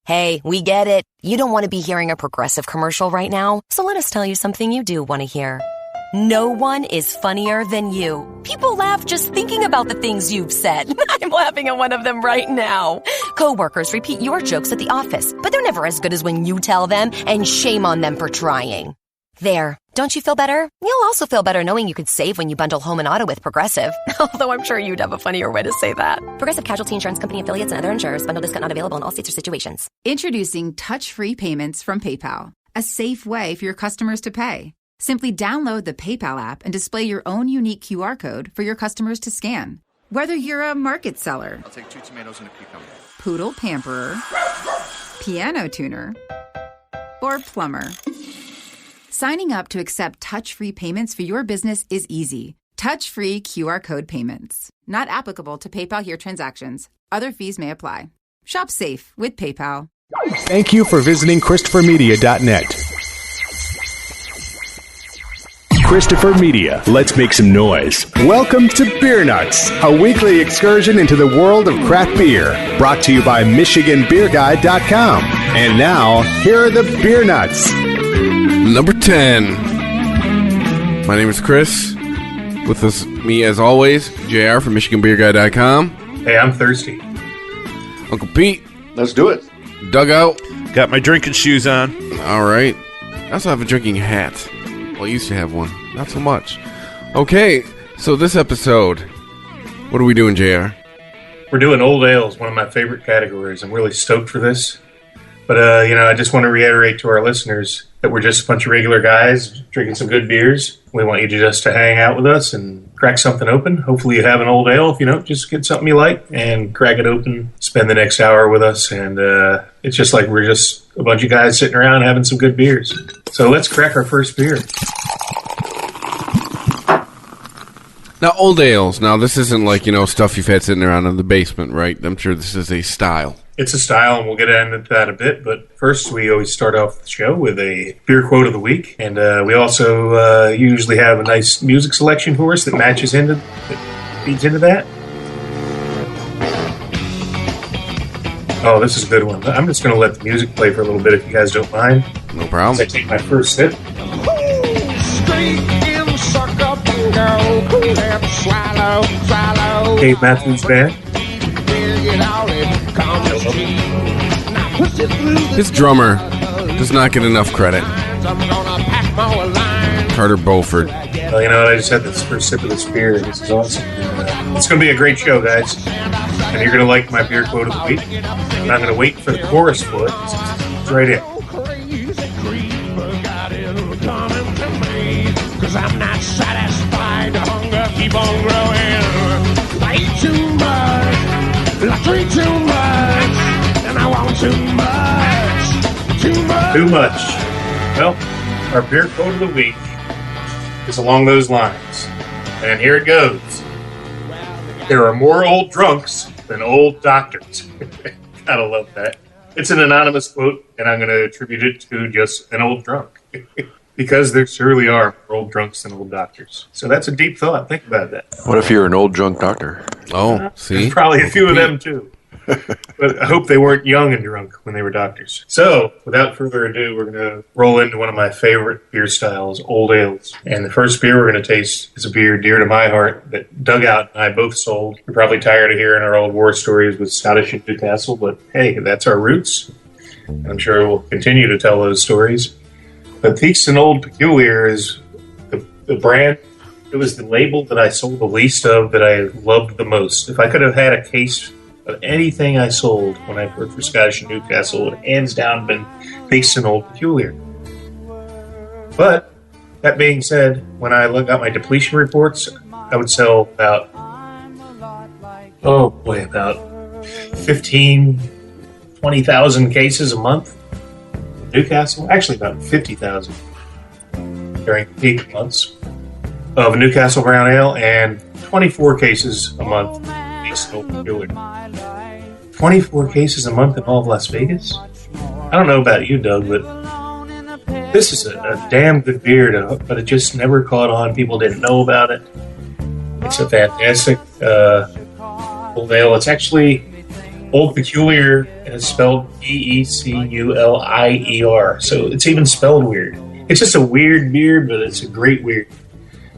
Hey, we get it. You don't want to be hearing a Progressive commercial right now, so let us tell you something you do want to hear. No one is funnier than you. People laugh just thinking about the things you've said. I'm laughing at one of them right now. Coworkers repeat your jokes at the office, but they're never as good as when you tell them, and shame on them for trying. There. Don't you feel better? You'll also feel better knowing you could save when you bundle home and auto with Progressive. Although I'm sure you'd have a funnier way to say that. Progressive Casualty Insurance Company affiliates and other insurers. Bundle discount not available in all states or situations. Introducing touch-free payments from PayPal, a safe way for your customers to pay. Simply download the PayPal app and display your own unique QR code for your customers to scan. Whether you're a market seller, I'll take 2 tomatoes and a cucumber, poodle pamperer, piano tuner, or plumber. Signing up to accept touch-free payments for your business is easy. Touch-free QR code payments. Not applicable to PayPal Here transactions. Other fees may apply. Shop safe with PayPal. Thank you for visiting ChristopherMedia.net. Christopher Media, let's make some noise. Welcome to Beer Nuts, a weekly excursion into the world of craft beer. Brought to you by MichiganBeerGuide.com. And now, here are the Beer Nuts. Number 10. My name is Chris. With us, me as always, JR from MichiganBeerGuide.com. Hey, I'm thirsty. Uncle Pete. Let's do it. Dugout. Got my drinking shoes on. All right. I also have a drinking hat. Well, I used to have one. Not so much. Okay, so this episode, what are we doing, JR? We're doing old ales, one of my favorite categories. I'm really stoked for this. But, I just want to reiterate to our listeners that we're just a bunch of regular guys drinking some good beers. We want you just to hang out with us and crack something open. Hopefully you have an old ale. If you don't, just get something you like and crack it open. Spend the next hour with us. And it's just like we're just a bunch of guys sitting around having some good beers. So let's crack our first beer. Now, old ales. Now, this isn't like, stuff you've had sitting around in the basement, right? I'm sure this is a style. It's a style, and we'll get into that a bit. But first, we always start off the show with a beer quote of the week. And we also usually have a nice music selection for us that feeds into that. Oh, this is a good one. I'm just going to let the music play for a little bit if you guys don't mind. No problem. As I take my first sip. Dave Matthews Band. His drummer does not get enough credit. Carter Beauford. Well, I just had this first sip of this beer. This is awesome. It's going to be a great show, guys. And you're going to like my beer quote of the week. And I'm going to wait for the chorus for it. It's right in. Cause I'm not satisfied. The hunger keep on growing. I eat too much. I drink too much. And I want too much. Too much. Too much. Well, our beer quote of the week is along those lines. And here it goes. There are more old drunks than old doctors. Gotta love that. It's an anonymous quote, and I'm going to attribute it to just an old drunk. Because there surely are more old drunks than old doctors. So that's a deep thought. Think about that. What if you're an old drunk doctor? Oh, see? There's probably a few of them, too. But I hope they weren't young and drunk when they were doctors. So, without further ado, we're going to roll into one of my favorite beer styles, old ales. And the first beer we're going to taste is a beer dear to my heart that Dugout and I both sold. You're probably tired of hearing our old war stories with Scottish and Newcastle, but hey, that's our roots. I'm sure we'll continue to tell those stories. But Theakston Old Peculiar is the brand. It was the label that I sold the least of that I loved the most. If I could have had a case of anything I sold when I worked for Scottish and Newcastle, it would hands down been Theakston Old Peculiar. But that being said, when I got my depletion reports, I would sell about 20,000 cases a month. Newcastle, actually about 50,000 during peak months of Newcastle Brown Ale, and 24 cases a month. 24 cases a month in all of Las Vegas? I don't know about you, Doug, but this is a damn good beer, but it just never caught on. People didn't know about it. It's a fantastic old ale. It's actually Old Peculiar is spelled Peculier. So it's even spelled weird. It's just a weird beer, but it's a great weird.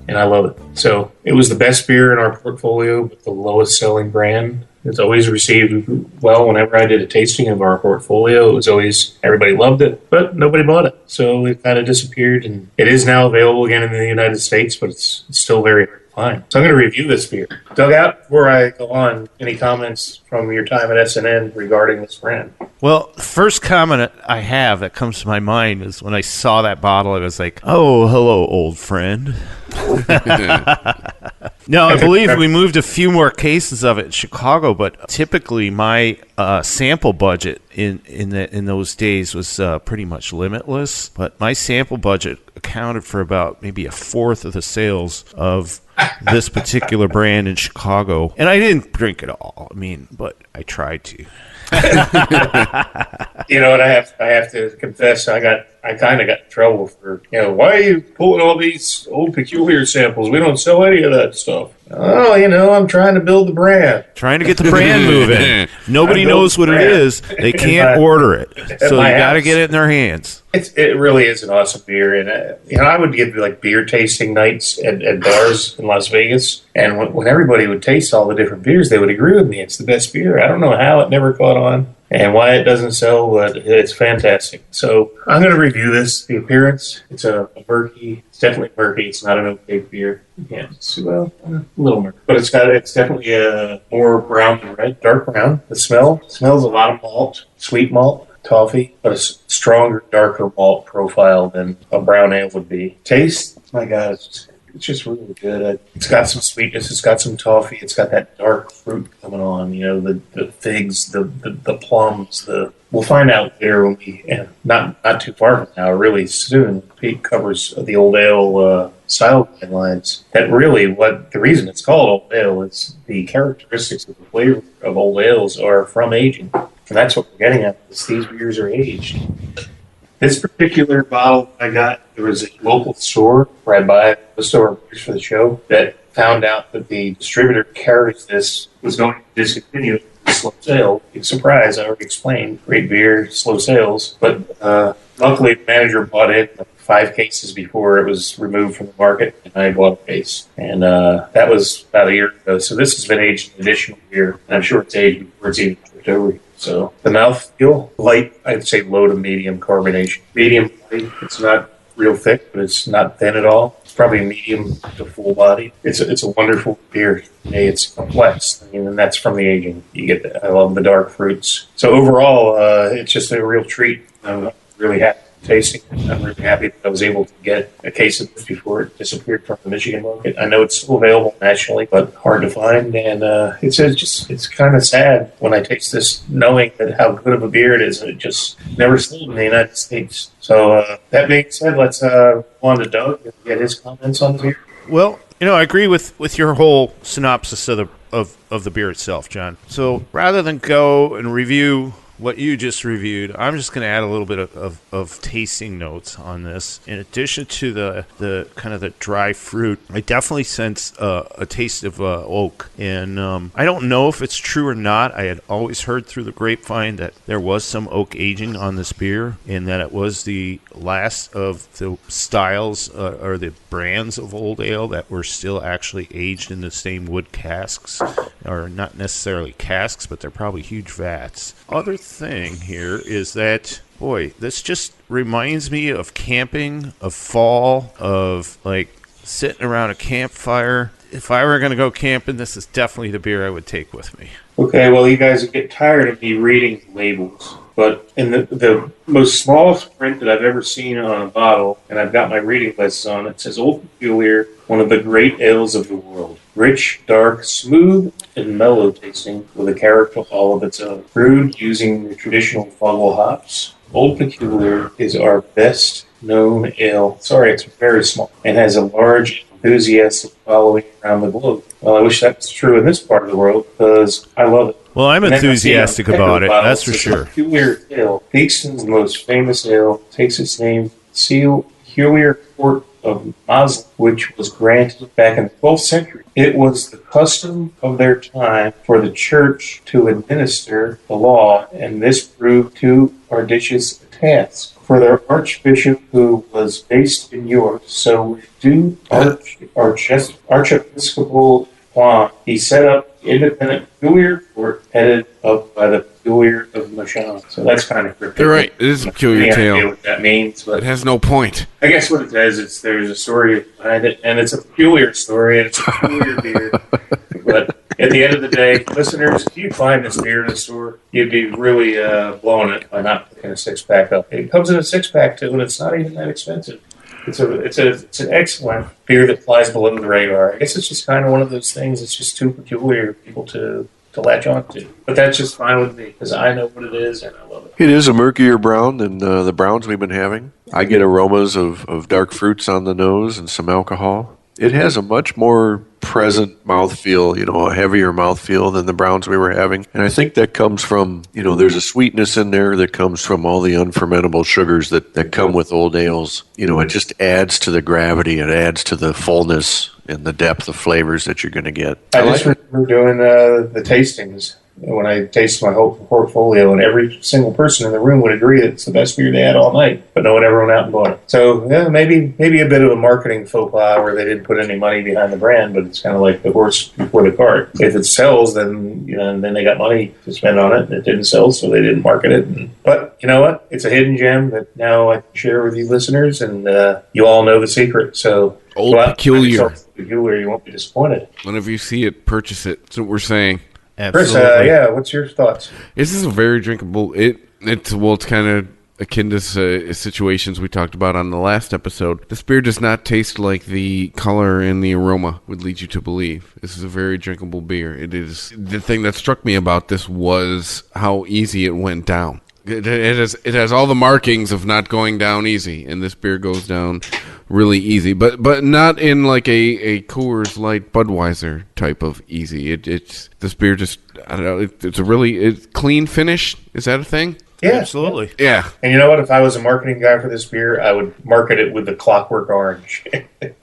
And I love it. So it was the best beer in our portfolio, but the lowest selling brand. It's always received well whenever I did a tasting of our portfolio. It was always, everybody loved it, but nobody bought it. So it kind of disappeared, and it is now available again in the United States, but it's still very hard to find. So I'm going to review this beer. Dugout, before I go on, any comments from your time at SNN regarding this brand? Well, the first comment I have that comes to my mind is when I saw that bottle, I was like, oh, hello, old friend. No, I believe we moved a few more cases of it in Chicago, but typically my sample budget in those days was pretty much limitless. But my sample budget accounted for about maybe a fourth of the sales of this particular brand in Chicago. And I didn't drink it all, but I tried to. You know what? I have to confess, I kind of got in trouble for, why are you pulling all these Old Peculiar samples? We don't sell any of that stuff. Oh, I'm trying to build the brand. Trying to get the brand moving. Nobody knows what it is. They can't order it. So you got to get it in their hands. It really is an awesome beer. And, I would give like beer tasting nights at bars in Las Vegas. And when everybody would taste all the different beers, they would agree with me. It's the best beer. I don't know how it never caught on and why it doesn't sell, but it's fantastic. So I'm going to review this. The appearance, it's a murky. It's definitely murky. It's not an opaque beer. Yeah, it's a little murky. But it's definitely a more brown than red, dark brown. The smells a lot of malt, sweet malt, toffee, but a stronger, darker malt profile than a brown ale would be. Taste, my God, it's just really good. It's got some sweetness. It's got some toffee. It's got that dark fruit coming on. The figs, the plums. We'll find out later when not too far from now. Really soon, Pete covers the old ale style guidelines. That really the reason it's called old ale is the characteristics of the flavor of old ales are from aging, and that's what we're getting at. These beers are aged. This particular bottle I got, there was a local store where I buy a store for the show that found out that the distributor carries this was going to discontinue slow sale. Big surprise, I already explained. Great beer, slow sales. But luckily the manager bought in 5 cases before it was removed from the market, and I bought a case. And that was about a year ago. So this has been aged in additional beer, and I'm sure it's aged before it's even shipped over. So the mouthfeel, light, I'd say low to medium carbonation. Medium body, it's not real thick, but it's not thin at all. It's probably medium to full body. It's a wonderful beer. It's complex, and that's from the aging. I love the dark fruits. So overall, it's just a real treat. I'm really happy tasting it. I'm really happy that I was able to get a case of this before it disappeared from the Michigan market. I know it's still available nationally, but hard to find. And it's kind of sad when I taste this, knowing that how good of a beer it is, and it just never sold in the United States. So that being said, let's go on to Doug and get his comments on the beer. Well, I agree with your whole synopsis of the beer itself, John. So rather than go and review what you just reviewed, I'm just going to add a little bit of tasting notes on this. In addition to the kind of the dry fruit, I definitely sense a taste of oak. And I don't know if it's true or not. I had always heard through the grapevine that there was some oak aging on this beer, and that it was the last of the styles or the brands of old ale that were still actually aged in the same wood casks, or not necessarily casks, but they're probably huge vats. Other thing here is that, boy, this just reminds me of camping, of fall, of like sitting around a campfire. If I were going to go camping, this is definitely the beer I would take with me. Okay, well, you guys get tired of me reading labels, but in the most smallest print that I've ever seen on a bottle, and I've got my reading lists on, it says Old Peculiar, one of the great ales of the world. Rich, dark, smooth, and mellow tasting with a character all of its own. Brewed using the traditional Foggle hops, Old Peculiar is our best known ale. Sorry, it's very small, and has a large enthusiastic following around the globe. Well, I wish that was true in this part of the world, because I love it. Well, I'm enthusiastic about it, that's for sure. Peculiar ale, Theakston's most famous ale, takes its name from Peculiar Port of Muslim, which was granted back in the 12th century. It was the custom of their time for the church to administer the law, and this proved too arduous a task for their archbishop, who was based in York. So, due Archiepiscopal Juan, he set up independent peculiar court headed up by the peculiar of Moshan. So that's kind of cryptic. You're right. It is a peculiar I tale. don't know what that means, but It has no point. I guess what it says is there's a story behind it, and it's a peculiar story, and it's a peculiar beer. But at the end of the day, listeners, if you find this beer in the store, you'd be really blowing it by not picking a 6-pack up. It comes in a 6-pack too, and it's not even that expensive. It's an excellent beer that flies below the radar. I guess it's just kind of one of those things. It's just too peculiar for people to latch on to. But that's just fine with me because I know what it is and I love it. It is a murkier brown than the browns we've been having. I get aromas of dark fruits on the nose and some alcohol. It has a much more present mouthfeel, a heavier mouthfeel than the browns we were having. And I think that comes from, there's a sweetness in there that comes from all the unfermentable sugars that come with old ales. It just adds to the gravity. It adds to the fullness and the depth of flavors that you're going to get. I just remember doing the tastings when I tasted my whole portfolio, and every single person in the room would agree that it's the best beer they had all night, but no one ever went out and bought it. So, yeah, maybe a bit of a marketing faux pas where they didn't put any money behind the brand, but it's kind of like the horse before the cart. If it sells, then then they got money to spend on it, and it didn't sell, so they didn't market it. But you know what? It's a hidden gem that now I can share with you listeners, and you all know the secret. So, Old Peculiar. You won't be disappointed. Whenever you see it, purchase it. That's what we're saying. Chris, what's your thoughts? This is a very drinkable. It's kind of akin to situations we talked about on the last episode. This beer does not taste like the color and the aroma would lead you to believe. This is a very drinkable beer. It is. The thing that struck me about this was how easy it went down. It has all the markings of not going down easy, and this beer goes down really easy, but not in like a Coors Light Budweiser type of easy. It's this beer just, I don't know, it's a really clean finish. Is that a thing? Yeah, absolutely. Yeah. And you know what? If I was a marketing guy for this beer, I would market it with the Clockwork Orange.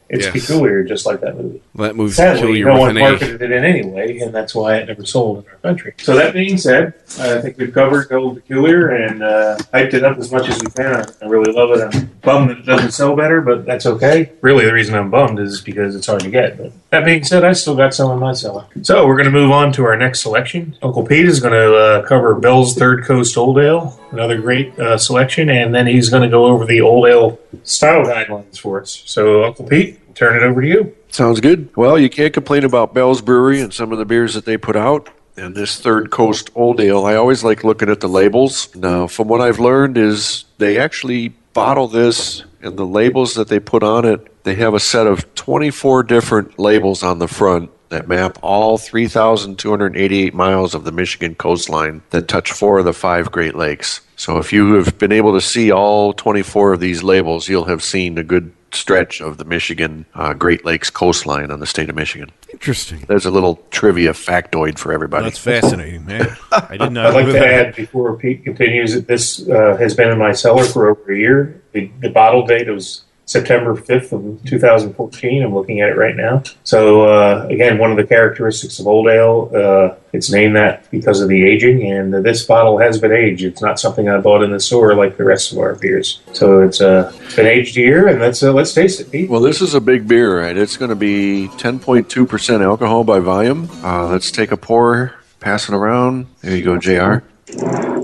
It's peculiar, just like that movie. That movie's Sadly, peculiar no with one an A. marketed it in any way, and that's why it never sold in our country. So that being said, I think we've covered Old Peculiar and hyped it up as much as we can. I really love it. I'm bummed that it doesn't sell better, but that's okay. Really, the reason I'm bummed is because it's hard to get. But that being said, I still got some in my cellar. So we're going to move on to our next selection. Uncle Pete is going to cover Bell's Third Coast Old Ale, another great selection, and then he's going to go over the Old Ale style guidelines for us. So, Uncle Pete, turn it over to you. Sounds good. Well, you can't complain about Bell's Brewery and some of the beers that they put out. And this Third Coast Old Ale, I always like looking at the labels. Now, from what I've learned is they actually bottle this, and the labels that they put on it, they have a set of 24 different labels on the front that map all 3,288 miles of the Michigan coastline that touch 4 of the 5 Great Lakes. So if you have been able to see all 24 of these labels, you'll have seen a good stretch of the Michigan Great Lakes coastline on the state of Michigan. Interesting. There's a little trivia factoid for everybody. That's fascinating, man. I did not I'd like know to that. add, before Pete continues, that this has been in my cellar for over a year. The bottle date was September 5th of 2014. I'm looking at it right now. So, again, one of the characteristics of Old Ale, it's named that because of the aging, and this bottle has been aged. It's not something I bought in the store like the rest of our beers. So it's been aged a year, and let's taste it, Pete. Well, this is a big beer, right? It's going to be 10.2% alcohol by volume. Let's take a pour, pass it around. There you go, JR.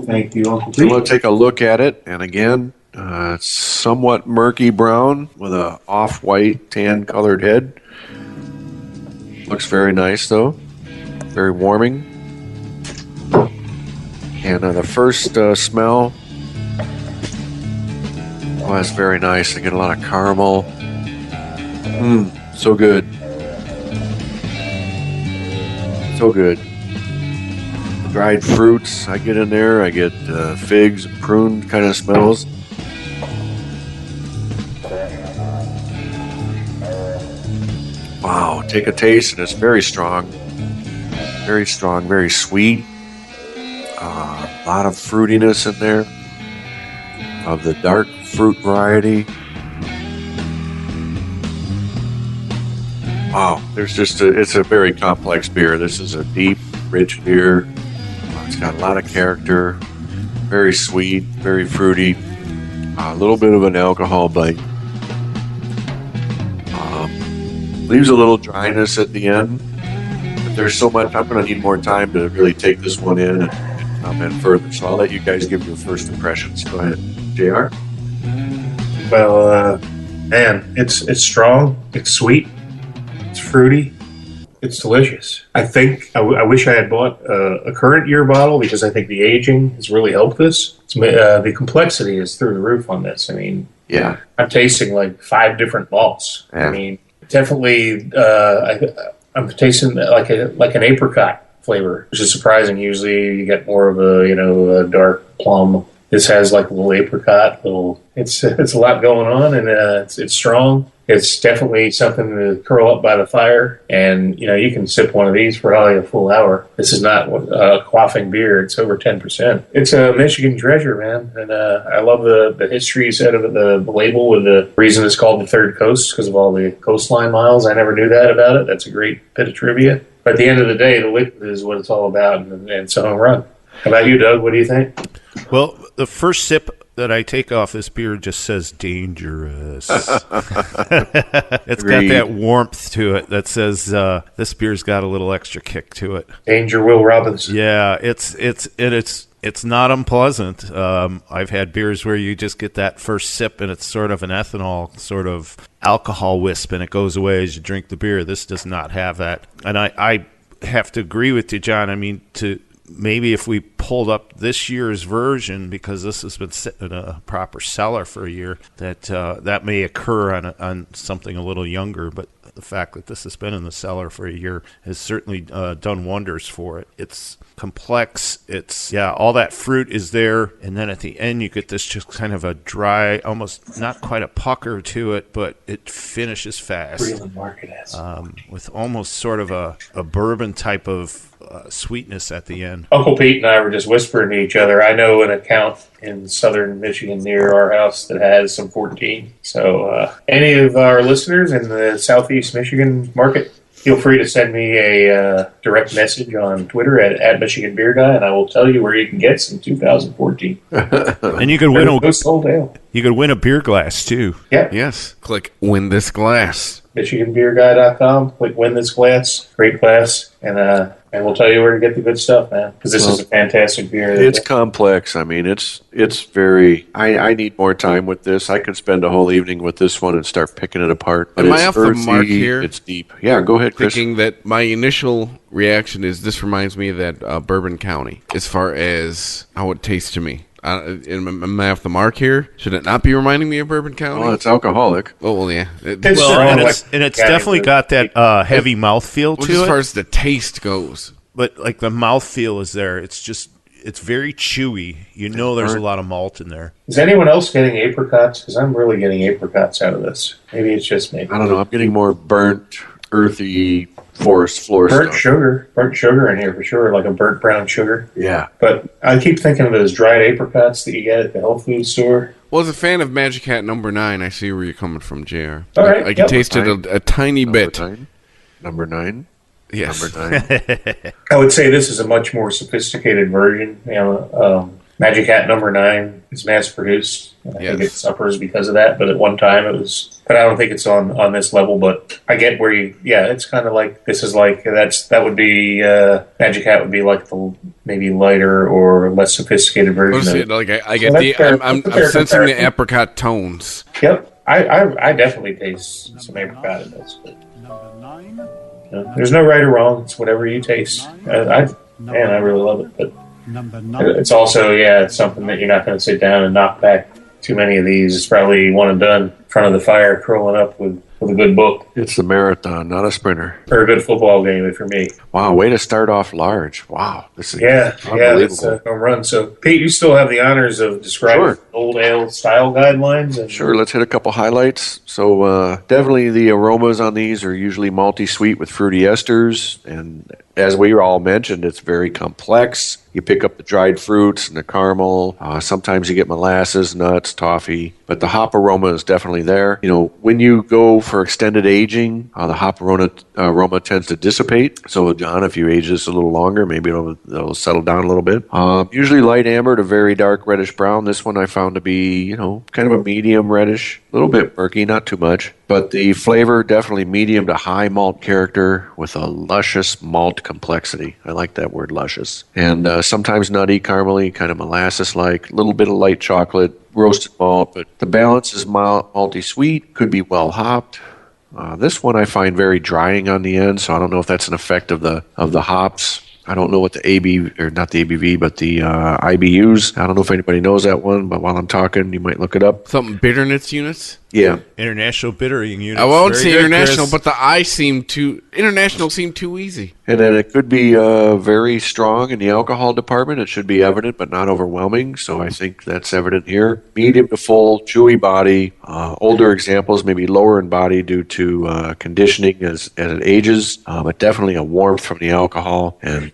Thank you, Uncle So Pete. we'll take a look at it, and again, it's somewhat murky brown with a off-white tan colored head. Looks very nice though, very warming. And the first smell, oh, that's very nice. I get a lot of caramel. So good. So good. Dried fruits I get in there. I get figs, prune kind of smells. Wow, take a taste, and it's very strong, very sweet. A lot of fruitiness in there of the dark fruit variety. Wow, it's a very complex beer. This is a deep, rich beer. It's got a lot of character, very sweet, very fruity, a little bit of an alcohol bite. Leaves a little dryness at the end. But there's so much. I'm going to need more time to really take this one in and comment further. So I'll let you guys give your first impressions. Go ahead, JR. Well, man, it's strong. It's sweet. It's fruity. It's delicious. I think I wish I had bought a current year bottle because I think the aging has really helped this. The complexity is through the roof on this. I mean, Yeah. I'm tasting like 5 different malts. Yeah. I mean, definitely, I'm tasting like an apricot flavor, which is surprising. Usually, you get more of a dark plum. This has like a little apricot. It's a lot going on, and it's strong. It's definitely something to curl up by the fire, and you can sip one of these for probably a full hour. This is not a quaffing beer. It's over 10%. It's a Michigan treasure, man, and I love the history you said of it, the label with the reason it's called the Third Coast because of all the coastline miles. I never knew that about it. That's a great bit of trivia. But at the end of the day, the liquid is what it's all about, and it's a home run. How about you, Doug? What do you think? Well, the first sip that I take off this beer just says dangerous. It's got that warmth to it that says this beer's got a little extra kick to it. Danger Will Robinson. Yeah, it's not unpleasant. I've had beers where you just get that first sip and it's sort of an ethanol sort of alcohol wisp and it goes away as you drink the beer. This does not have that. And I have to agree with you, John. I mean, maybe if we pulled up this year's version, because this has been sitting in a proper cellar for a year, that may occur on something a little younger. But the fact that this has been in the cellar for a year has certainly done wonders for it. It's complex. All that fruit is there, and then at the end you get this just kind of a dry, almost not quite a pucker to it, but it finishes fast. With almost sort of a bourbon type of sweetness at the end. Uncle Pete and I were just whispering to each other. I know an account in southern Michigan near our house that has some 14. So any of our listeners in the southeast Michigan market, feel free to send me a direct message on Twitter at Michigan Beer Guy, and I will tell you where you can get some 2014. And you could win a beer glass too. Yeah. Yes. Click win this glass. MichiganBeerGuy.com. Click win this glass. Great glass. And we'll tell you where to get the good stuff, man. Because this is a fantastic beer. It's complex. I mean, it's very. I need more time with this. I could spend a whole evening with this one and start picking it apart. But Am I off the mark here? It's deep. Yeah, go ahead, Chris. Thinking that my initial reaction is this reminds me of that Bourbon County as far as how it tastes to me. Am I off the mark here? Should it not be reminding me of Bourbon County? Well, it's alcoholic. Oh, well, yeah. And it's definitely got that heavy mouthfeel to it. As far as the taste goes. But like the mouthfeel is there. It's very chewy. There's a lot of malt in there. Is anyone else getting apricots? Because I'm really getting apricots out of this. Maybe it's just me. I don't know. I'm getting more burnt, earthy forest floor burnt stuff. Burnt sugar in here for sure, like a burnt brown sugar. Yeah. But I keep thinking of those dried apricots that you get at the health food store. Well, as a fan of Magic Hat number 9, I see where you're coming from, JR. All right. I can taste it a tiny bit. Number 9? Yes. Number 9. I would say this is a much more sophisticated version. Magic Hat number 9 is mass produced. I think it suffers because of that, but at one time it was. But I don't think it's on this level. But I get where it's kind of like this is like that would be Magic Hat would be like the maybe lighter or less sophisticated version. I get I'm sensing the apricot tones. Yep, I definitely taste some apricot in this. There's no right or wrong. It's whatever you taste. I really love it. But it's also, it's something that you're not going to sit down and knock back too many of these. It's probably one and done in front of the fire, curling up with a good book. It's a marathon, not a sprinter. Or a good football game for me. Wow, way to start off large. Wow. This is unbelievable. It's a home run. So, Pete, you still have the honors of describing old ale style guidelines. Sure, let's hit a couple highlights. So, definitely the aromas on these are usually malty sweet with fruity esters and as we all mentioned, it's very complex. You pick up the dried fruits and the caramel. Sometimes you get molasses, nuts, toffee. But the hop aroma is definitely there. When you go for extended aging, the hop aroma tends to dissipate. So, John, if you age this a little longer, maybe it'll settle down a little bit. Usually light amber to very dark reddish brown. This one I found to be, kind of a medium reddish, a little bit murky, not too much. But the flavor, definitely medium to high malt character with a luscious malt complexity. I like that word, luscious. And sometimes nutty, caramely, kind of molasses-like, a little bit of light chocolate, roasted malt. But the balance is malty sweet, could be well hopped. This one I find very drying on the end, so I don't know if that's an effect of the hops. I don't know what the ABV, or not the ABV, but the IBUs. I don't know if anybody knows that one, but while I'm talking, you might look it up. Something bitterness units? Yeah. International bittering units. I won't say Very good, international, Chris. but international seemed too easy. And then it could be very strong in the alcohol department. It should be evident, but not overwhelming. So I think that's evident here. Medium to full, chewy body. Older examples maybe lower in body due to conditioning as it ages, but definitely a warmth from the alcohol. And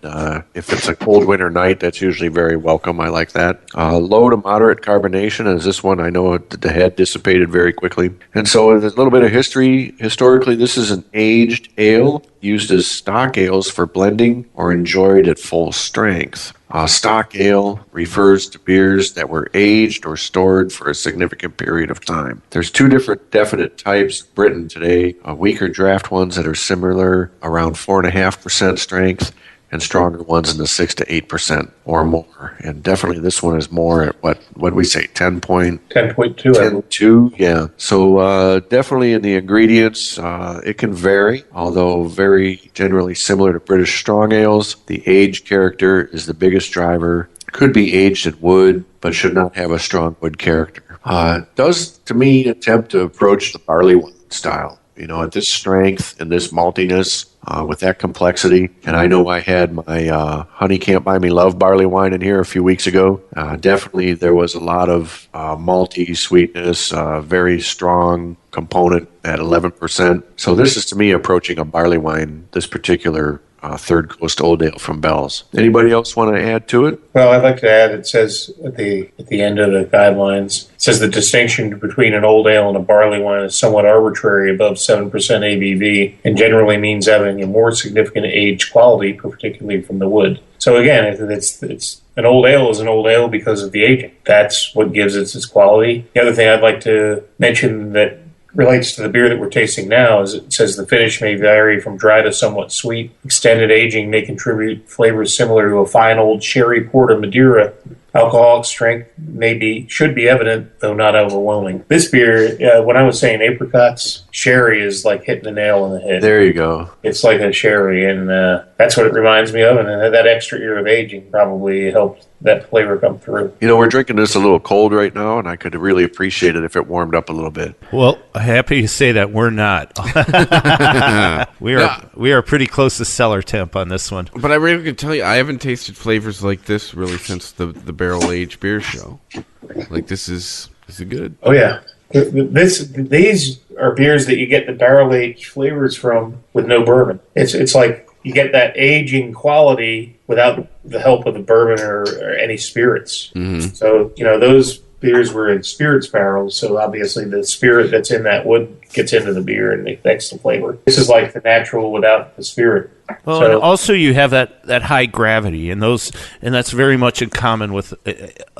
if it's a cold winter night, that's usually very welcome. I like that. Low to moderate carbonation, as this one I know the head dissipated very quickly. And so there's a little bit of history. Historically, this is an aged ale used as stock ales for blending or enjoyed at full strength. Stock ale refers to beers that were aged or stored for a significant period of time. There's two different definite types in Britain today, weaker draft ones that are similar, around 4.5% strength, and stronger ones in the 6 to 8% or more. And definitely this one is more at what we say, 10.2. 10.2, yeah. So definitely in the ingredients, it can vary, although very generally similar to British strong ales. The age character is the biggest driver. Could be aged in wood, but should not have a strong wood character. Does, to me, attempt to approach the barley wine style. At this strength and this maltiness, with that complexity. And I know I had my Honey Can't Buy Me Love barley wine in here a few weeks ago. Definitely there was a lot of malty sweetness, very strong component at 11%. So this is, to me, approaching a barley wine, this particular Third Coast Old Ale from Bell's. Anybody else want to add to it? Well, I'd like to add, it says at the end of the guidelines, it says the distinction between an old ale and a barley wine is somewhat arbitrary above 7% ABV and generally means having a more significant age quality, particularly from the wood. So again, it's an old ale is an old ale because of the aging. That's what gives it its quality. The other thing I'd like to mention that relates to the beer that we're tasting now is it says the finish may vary from dry to somewhat sweet. Extended aging may contribute flavors similar to a fine old sherry port or Madeira. Alcoholic strength should be evident, though not overwhelming. This beer, when I was saying apricots, sherry is like hitting the nail on the head. There you go. It's like a sherry, and that's what it reminds me of. And that extra year of aging probably helped that flavor come through. We're drinking this a little cold right now, and I could really appreciate it if it warmed up a little bit. Well, happy to say that we're not. We are pretty close to cellar temp on this one. But I really can tell you, I haven't tasted flavors like this really since the barrel aged beer show. Like this is good. Oh yeah, these are beers that you get the barrel aged flavors from with no bourbon. It's like you get that aging quality without the help of the bourbon or any spirits. Mm-hmm. So those beers were in spirits barrels, so obviously the spirit that's in that wood gets into the beer and affects the flavor. This is like the natural without the spirit. Well, and also you have that high gravity, and that's very much in common with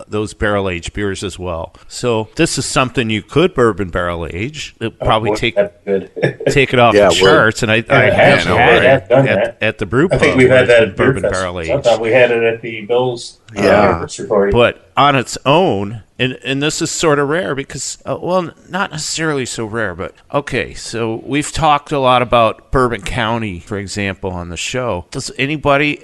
those barrel aged beers as well. So this is something you could bourbon barrel age. It'll probably take it off the charts. And I have done that at the brew pub. I think we've had that at bourbon barrel age. I thought we had it at the Bill's anniversary party. But on its own, and this is sort of rare because, not necessarily so rare, but okay. So we've talked a lot about Bourbon County, for example, on the show. Has anybody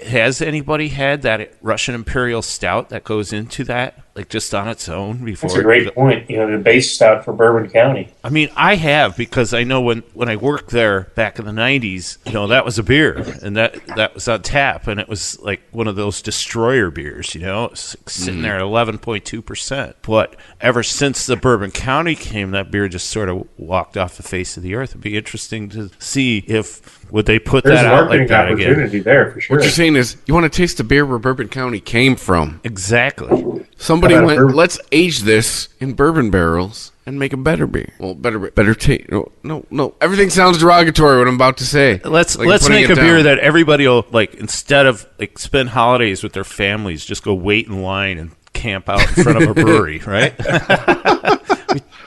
had that Russian Imperial Stout that goes into that, like just on its own before? That's a great point. The base stout for Bourbon County. I mean, I have, because I know when I worked there back in the 90s, that was a beer, and that was on tap, and it was like one of those destroyer beers, it was sitting there at 11.2%. But ever since the Bourbon County came, that beer just sort of walked off the face of the earth. It'd be interesting to see if Would they put There's that a out marketing like that again? opportunity there for sure. What you're saying is you want to taste the beer where Bourbon County came from. Exactly. Somebody How about went, bourbon? let's age this in bourbon barrels and make a better beer. Well, better taste. No. Everything sounds derogatory what I'm about to say. Let's Like putting make it a beer down. that everybody will, like, instead of like spend holidays with their families, just go wait in line and camp out in front of a brewery, right?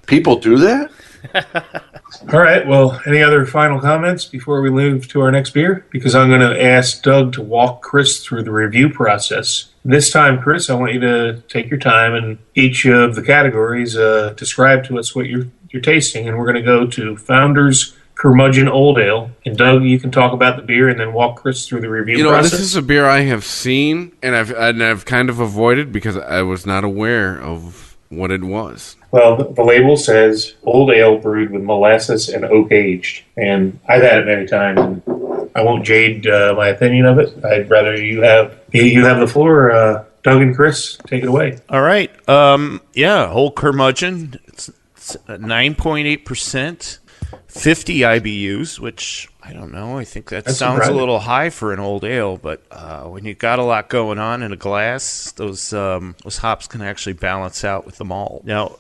People do that? All right. Well, any other final comments before we move to our next beer? Because I'm going to ask Doug to walk Chris through the review process. This time, Chris, I want you to take your time and each of the categories describe to us what you're tasting. And we're going to go to Founders Curmudgeon Old Ale. And Doug, you can talk about the beer and then walk Chris through the review process. This is a beer I have seen and I've kind of avoided because I was not aware of what it was. Well, the label says old ale brewed with molasses and oak aged. And I've had it many times, and I won't jade my opinion of it. I'd rather you have the floor. Doug and Chris, take it away. All right. Old Curmudgeon. It's 9.8%, 50 IBUs, which I don't know. I think that That's sounds surprising. a little high for an old ale, but when you got a lot going on in a glass, those hops can actually balance out with the malt. Now,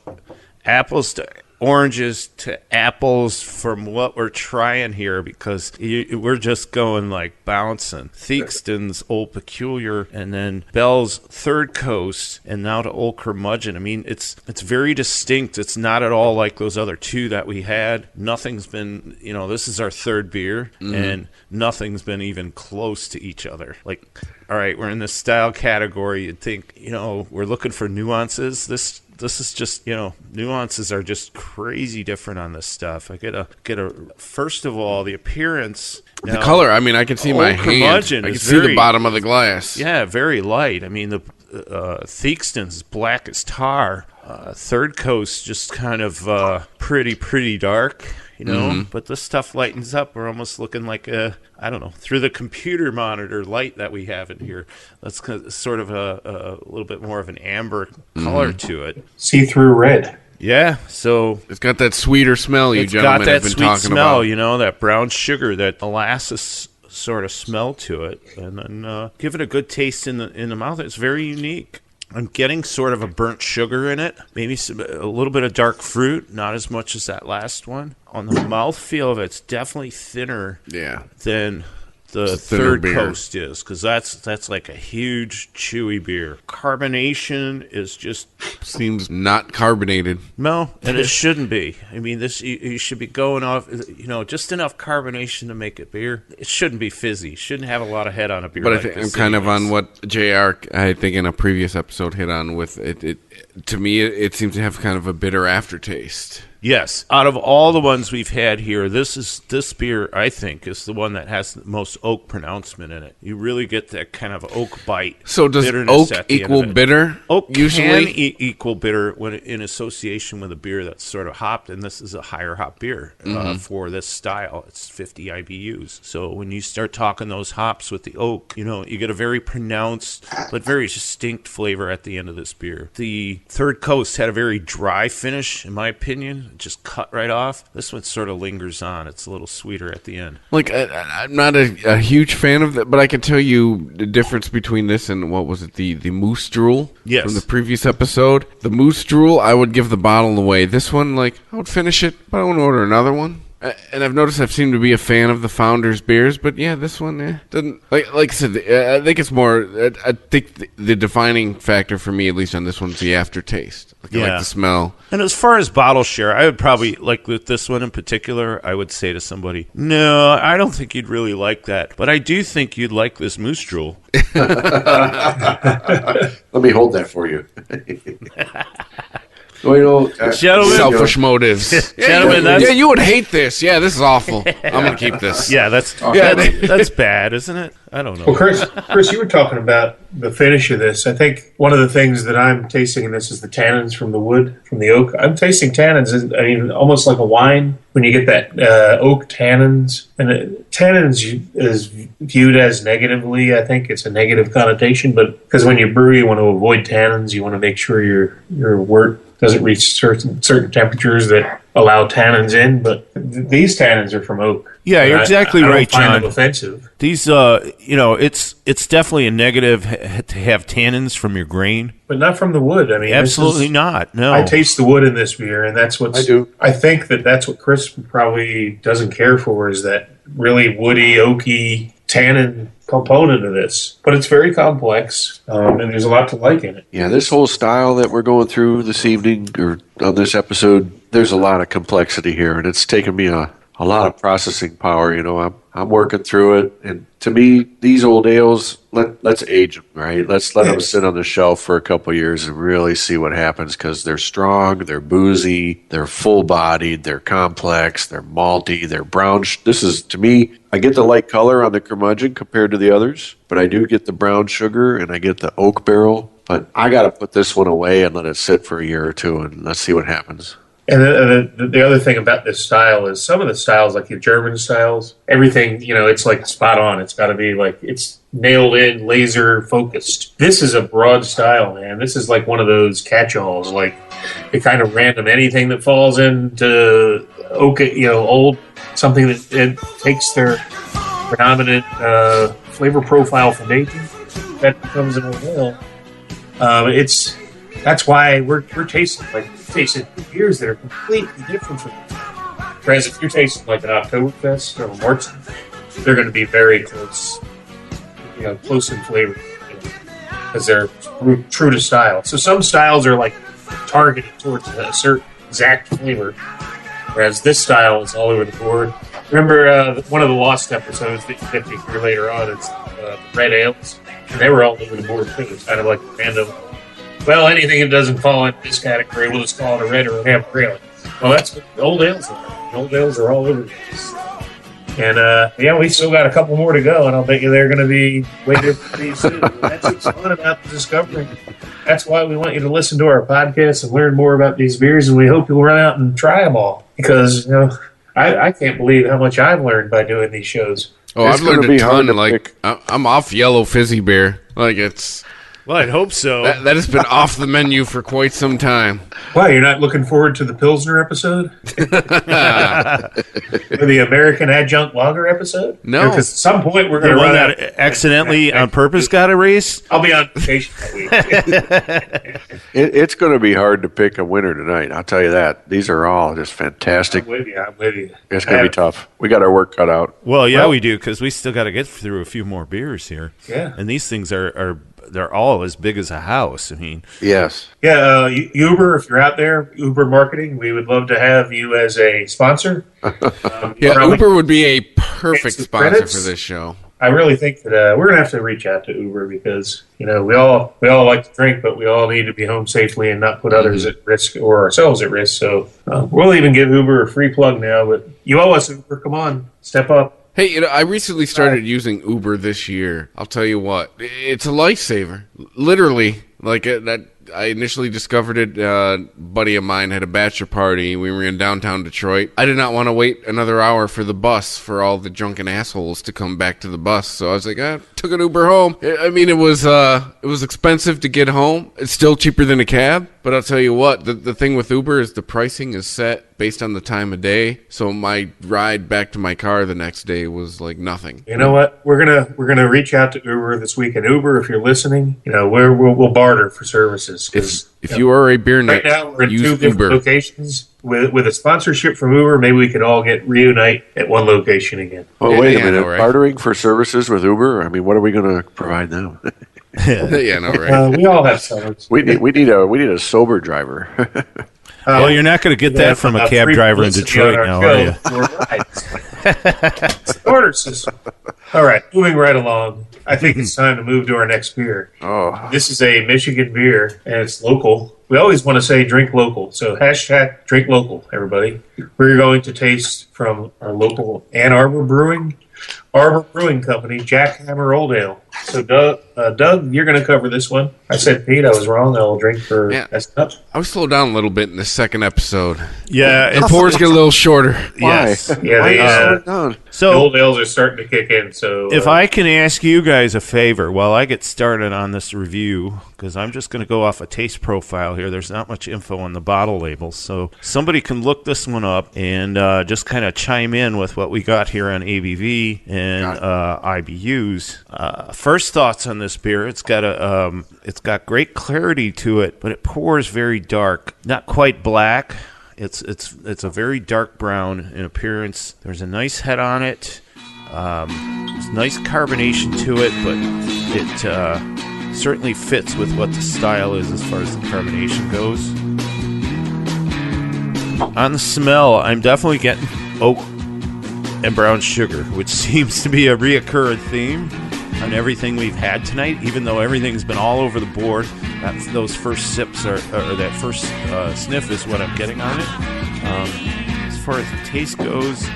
apples to oranges to apples from what we're trying here, because we're just going like bouncing. Theakston's Old Peculiar, and then Bell's Third Coast, and now to Old Curmudgeon. I mean, it's very distinct. It's not at all like those other two that we had. Nothing's been, this is our third beer, and nothing's been even close to each other. Like, all right, we're in this style category. You'd think, we're looking for nuances. This is just, nuances are just crazy different on this stuff. I get a first of all, the appearance. The color, I mean, I can see my hand. Curmudgeon I can is see the very- bottom of the glass. Yeah, very light. I mean, the Theakston's black as tar. Third Coast just kind of pretty dark, But this stuff lightens up. We're almost looking like through the computer monitor light that we have in here. That's sort of a little bit more of an amber color to it. See-through red. Yeah, so It's got that sweeter smell you it's gentlemen got that have been sweet talking smell, about. that brown sugar, that molasses sort of smell to it, and then give it a good taste in the mouth. It's very unique. I'm getting sort of a burnt sugar in it, maybe a little bit of dark fruit, not as much as that last one. On the mouthfeel of it, it's definitely thinner than the It's a thinner Third beer. Coast is, because that's like a huge, chewy beer. Carbonation is just Seems not carbonated. no, and it shouldn't be. I mean, this you should be going off, just enough carbonation to make it beer. It shouldn't be fizzy. Shouldn't have a lot of head on a beer. But like I think I'm this kind of anyways. on what JR, I think in a previous episode, hit on with it. To me, it seems to have kind of a bitter aftertaste. Yes, out of all the ones we've had here, this beer, I think, is the one that has the most oak pronouncement in it. You really get that kind of oak bite. So does bitterness oak at the end equal of it. bitter? Oak usually? can equal bitter when in association with a beer that's sort of hopped, and this is a higher hop beer for this style. It's 50 IBUs. So when you start talking those hops with the oak, you get a very pronounced but very distinct flavor at the end of this beer. The Third Coast had a very dry finish, in my opinion. It just cut right off. This one sort of lingers on. It's a little sweeter at the end. Like, I'm not a huge fan of that, but I can tell you the difference between this and what was it, the Moose Drool Yes. from the previous episode. The Moose Drool, I would give the bottle away. This one, I would finish it, but I wouldn't order another one. And I've noticed I've seemed to be a fan of the Founders beers, but yeah, this one doesn't. Like I said, I think it's more. I think the defining factor for me, at least on this one, is the aftertaste. I like the smell. And as far as bottle share, I would probably, like with this one in particular, I would say to somebody, no, I don't think you'd really like that. But I do think you'd like this Moose Drool. Let me hold that for you. Gentlemen, Selfish motives. Gentlemen, that's- you would hate this. Yeah, this is awful. I'm gonna keep this. yeah, that's bad, isn't it? I don't know. Well, Chris, you were talking about the finish of this. I think one of the things that I'm tasting in this is the tannins from the wood, from the oak. I'm tasting tannins, almost like a wine. When you get that oak tannins, and tannins is viewed as negatively, I think it's a negative connotation, but because when you brew, you want to avoid tannins. You want to make sure your wort doesn't reach certain temperatures that allow tannins in, but these tannins are from oak. Yeah, you're exactly I don't right, find John. them offensive. These, it's definitely a negative to have tannins from your grain. But not from the wood. I mean, Absolutely not. No. I taste the wood in this beer, and that's what I do. I think that's what Chris probably doesn't care for, is that really woody, oaky tannin component of this. But it's very complex, and there's a lot to like in it. Yeah, this whole style that we're going through this evening or on this episode, there's a lot of complexity here, and it's taken me a lot of processing power. You know, I'm working through it, and to me, these old ales, let's age them, right? Let's let them sit on the shelf for a couple years and really see what happens, because they're strong, they're boozy, they're full-bodied, they're complex, they're malty, they're brown. This is, to me, I get the light color on the curmudgeon compared to the others, but I do get the brown sugar and I get the oak barrel. But I got to put this one away and let it sit for a year or two, and let's see what happens. And the other thing about this style is some of the styles, like the German styles, everything, it's like spot on. It's got to be like, it's nailed in, laser focused. This is a broad style, man. This is like one of those catch-alls, like it kind of random, anything that falls into oak, old, something that it takes their predominant flavor profile from aging, that becomes an old ale. That's why we're tasting beers that are completely different from each other. Whereas if you're tasting like an Oktoberfest or a Marzen, they're going to be very close, close in flavor, because they're true to style. So some styles are like targeted towards a certain exact flavor, whereas this style is all over the board. Remember one of the Lost episodes that you get to hear later on is red ales, and they were all over the board too. It's kind of like random. Well, anything that doesn't fall into this category, we'll just call it a red or a half grain. Well, that's what the old ales are. The old ales are all over the place. And, we still got a couple more to go, and I'll bet you they're going to be way different pretty soon. That's what's fun about the discovery. That's why we want you to listen to our podcast and learn more about these beers, and we hope you'll run out and try them all. Because, I can't believe how much I've learned by doing these shows. Oh, I've learned a ton. Like, I'm off yellow fizzy beer. Like, it's... Well, I'd hope so. That has been off the menu for quite some time. Why, you're not looking forward to the Pilsner episode? Or the American Adjunct Lager episode? No. Because at some point we're going to run out. That accidentally on purpose got erased? I'll be on vacation that week. It's going to be hard to pick a winner tonight. I'll tell you that. These are all just fantastic. I'm with you. It's going to be tough. We got our work cut out. Well, yeah, we do, because we still got to get through a few more beers here. Yeah. And these things they're all as big as a house. I mean, yes. Yeah, Uber, if you're out there, Uber Marketing, we would love to have you as a sponsor. Uber would be a perfect sponsor for this show. I really think that we're going to have to reach out to Uber, because, we all like to drink, but we all need to be home safely and not put others at risk or ourselves at risk. So we'll even give Uber a free plug now, but you owe us, Uber. Come on, step up. Hey, I recently started using Uber this year. I'll tell you what, it's a lifesaver. Literally, like that. I initially discovered it. A buddy of mine had a bachelor party. We were in downtown Detroit. I did not want to wait another hour for the bus for all the drunken assholes to come back to the bus. So I was like, I took an Uber home. I mean, it was expensive to get home. It's still cheaper than a cab. But I'll tell you what, the thing with Uber is the pricing is set based on the time of day. So my ride back to my car the next day was like nothing. You know what? We're gonna reach out to Uber this week. And Uber, if you're listening, we'll barter for services. If you are a beer nut, right now we're in use 2 different Uber. Locations. With a sponsorship from Uber, maybe we could all reunite at one location again. Oh, wait a Yeah, minute. right. Bartering for services with Uber? I mean, what are we going to provide them? Yeah, no, right. We all have sellers. we need a sober driver. well, you're not going to get that from a cab driver in Detroit now, are you? Order system. All right, moving right along. I think it's time to move to our next beer. Oh, This is a Michigan beer, and it's local. We always want to say drink local, so hashtag drink local, everybody. We're going to taste from our local Ann Arbor Brewing Arbor Brewing Company, Jackhammer Old Ale. So, Doug, you're going to cover this one. I said Pete, I was wrong. I'll drink for messing up. I was slowed down a little bit in the second episode. Yeah, The pours get a little shorter. yes. Yeah, Why the, you slow it down? the So old ales are starting to kick in. So, if I can ask you guys a favor while I get started on this review, because I'm just going to go off a taste profile here. There's not much info on the bottle labels. So somebody can look this one up and just kind of chime in with what we got here on ABV and IBUs. First thoughts on this beer. It's got great clarity to it, but it pours very dark. Not quite black. It's a very dark brown in appearance. There's a nice head on it. There's nice carbonation to it, but it certainly fits with what the style is as far as the carbonation goes. On the smell, I'm definitely getting oak and brown sugar, which seems to be a reoccurring theme on everything we've had tonight, even though everything's been all over the board. Those first sips or that first sniff is what I'm getting on it. As far as the taste goes,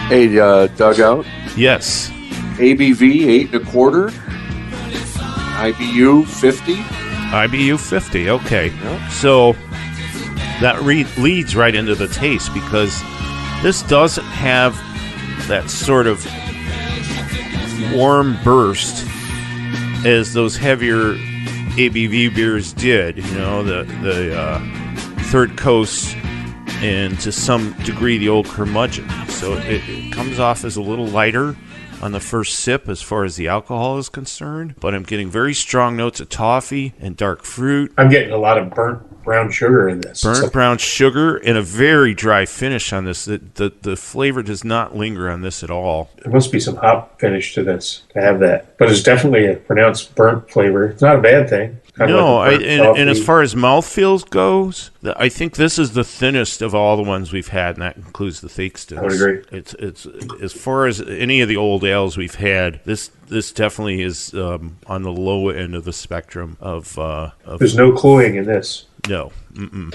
Hey, Dugout. yes, ABV 8 1/4. IBU 50. IBU 50. Okay, so that leads right into the taste, because this doesn't have that sort of warm burst as those heavier ABV beers did. You know, the Third Coast and to some degree the Old Curmudgeon. So it comes off as a little lighter on the first sip as far as the alcohol is concerned, but I'm getting very strong notes of toffee and dark fruit. I'm getting a lot of burnt brown sugar in this. Burnt brown sugar and a very dry finish on this. The flavor does not linger on this at all. There must be some hop finish to this to have that. But it's definitely a pronounced burnt flavor. It's not a bad thing. Kind of No, like the burnt and as coffee. far as mouthfeels goes, I think this is the thinnest of all the ones we've had, and that includes the Theakston's. I would agree. It's as far as any of the old ales we've had, this definitely is on the low end of the spectrum of There's no cloying in this. no. Mm-mm.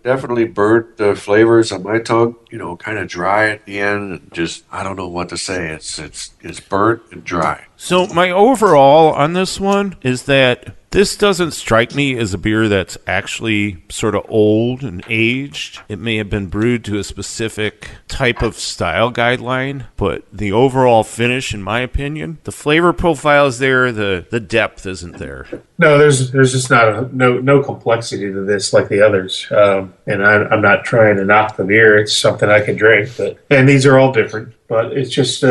Definitely burnt flavors on my tongue. You know, kind of dry at the end. And just, I don't know what to say. It's burnt and dry. So my overall on this one is that this doesn't strike me as a beer that's actually sort of old and aged. It may have been brewed to a specific type of style guideline, but the overall finish, in my opinion, the flavor profile is there, the depth isn't there. No, there's just not no complexity to this like the others. And I'm not trying to knock the beer. It's something I can drink. And these are all different, but it's just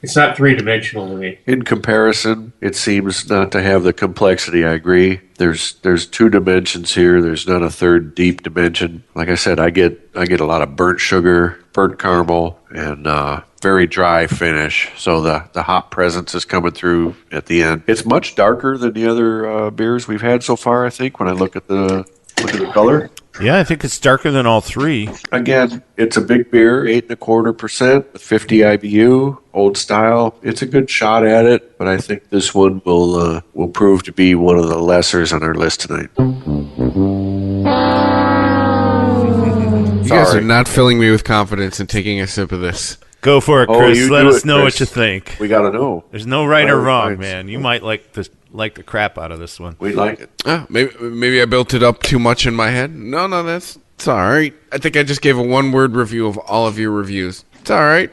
it's not three-dimensional to me. In comparison, it seems not to have the complexity. I agree. There's two dimensions here. There's not a third deep dimension. Like I said, I get a lot of burnt sugar, burnt caramel, and very dry finish. So the hop presence is coming through at the end. It's much darker than the other beers we've had so far, I think, when I look at the color. Yeah, I think it's darker than all three. Again, it's a big beer, 8 1/4% with 50 IBU, old style. It's a good shot at it, but I think this one will prove to be one of the lessers on our list tonight. You guys are not filling me with confidence in taking a sip of this. Go for it, Oh, Chris. you Let do us it, know Chris. what you think. We gotta know. There's no right or Well, wrong, fine. man. You might like the crap out of this one. We like it. Maybe I built it up too much in my head. No, it's all right. I think I just gave a one-word review of all of your reviews. It's all right.